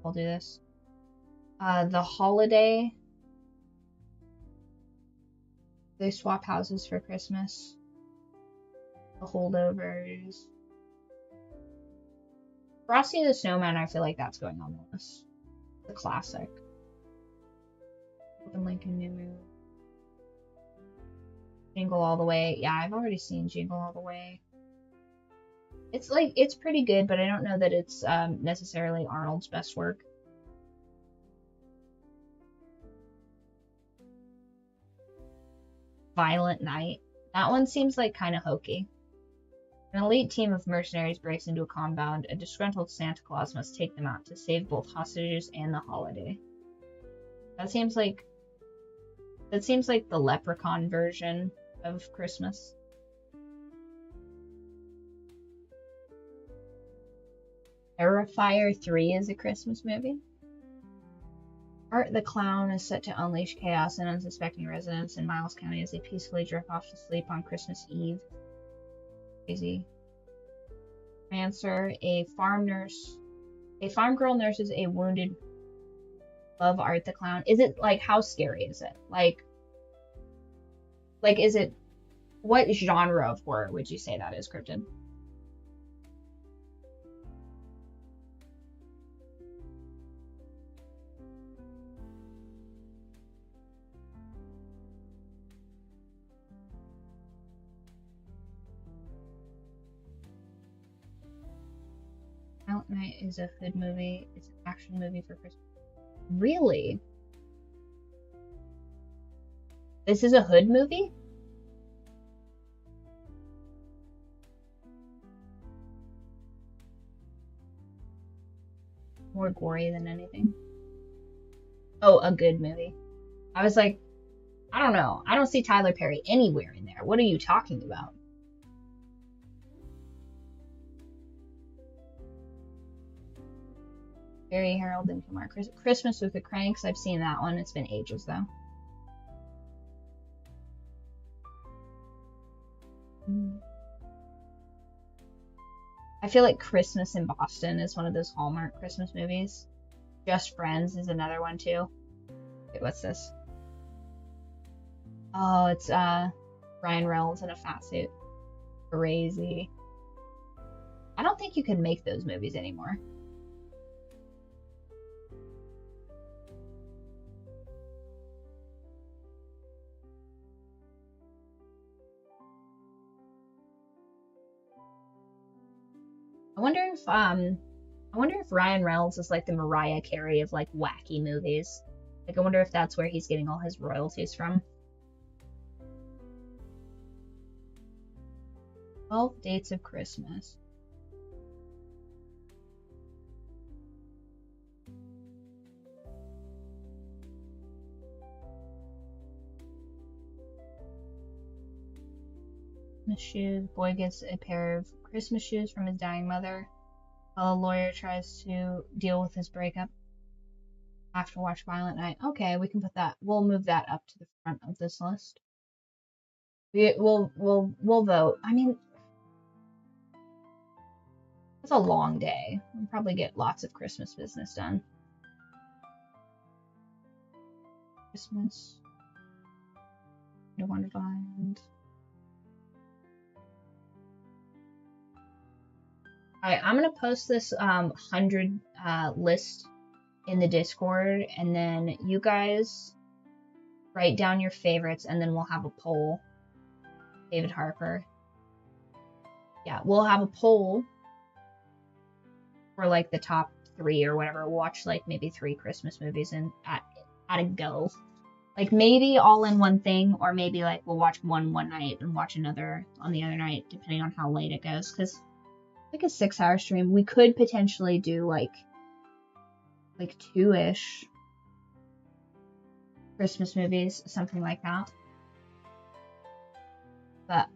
we'll do this. The Holiday. They swap houses for Christmas. The Holdovers. Frosty the Snowman, I feel like that's going on the list. The classic. Open Lincoln New Move. Jingle All the Way. Yeah, I've already seen Jingle All the Way. It's pretty good, but I don't know that it's necessarily Arnold's best work. Violent Night. That one seems like kind of hokey. An elite team of mercenaries breaks into a compound. A disgruntled Santa Claus must take them out to save both hostages and the holiday. That seems like the Leprechaun version of Christmas. Terrifier 3 is a Christmas movie. Art the Clown is set to unleash chaos in unsuspecting residents in Miles County as they peacefully drift off to sleep on Christmas Eve. Crazy. Answer: a farm girl nurses a wounded. Love Art the Clown. Is it like, how scary is it? Like, Like, is it, what genre of horror would you say that is, Krypton? Silent Night is a hood movie. It's an action movie for Christmas. Really? This is a hood movie? More gory than anything. Oh, a good movie. I was like, I don't know. I don't see Tyler Perry anywhere in there. What are you talking about? Barry, Harold, and Kumar. Christmas with the Cranks. I've seen that one. It's been ages though. I feel like Christmas in Boston is one of those Hallmark Christmas movies. Just Friends is another one too. Wait, what's this? Oh, it's Ryan Reynolds in a fat suit. Crazy. I don't think you can make those movies anymore. I wonder if Ryan Reynolds is like the Mariah Carey of like wacky movies. Like I wonder if that's where he's getting all his royalties from. 12 Dates of Christmas. Christmas shoes. Boy gets a pair of Christmas shoes from his dying mother, while a lawyer tries to deal with his breakup. Have to watch Violent Night. Okay, we can put that. We'll move that up to the front of this list. We'll vote. I mean, it's a long day. We'll probably get lots of Christmas business done. Christmas. Wonderland. Alright, I'm gonna post this 100 list in the Discord, and then you guys write down your favorites, and then we'll have a poll. David Harper. Yeah, we'll have a poll for like the top 3 or whatever. We'll watch like maybe 3 Christmas movies and at a go. Like maybe all in one thing, or maybe like we'll watch one night and watch another on the other night, depending on how late it goes. Because like a 6-hour stream, we could potentially do like 2-ish Christmas movies, something like that. But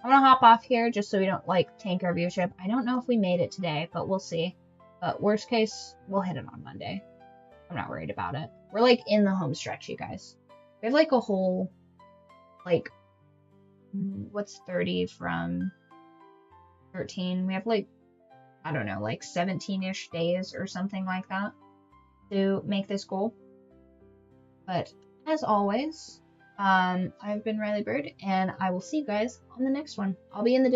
I'm gonna hop off here just so we don't like tank our viewership. I don't know if we made it today, but we'll see. But worst case, we'll hit it on Monday. I'm not worried about it. We're like in the home stretch, you guys. We have like a whole, like, what's 30 from 13? We have like, I don't know, like 17-ish days or something like that to make this goal. But as always, I've been Riley Byrd, and I will see you guys on the next one. I'll be in the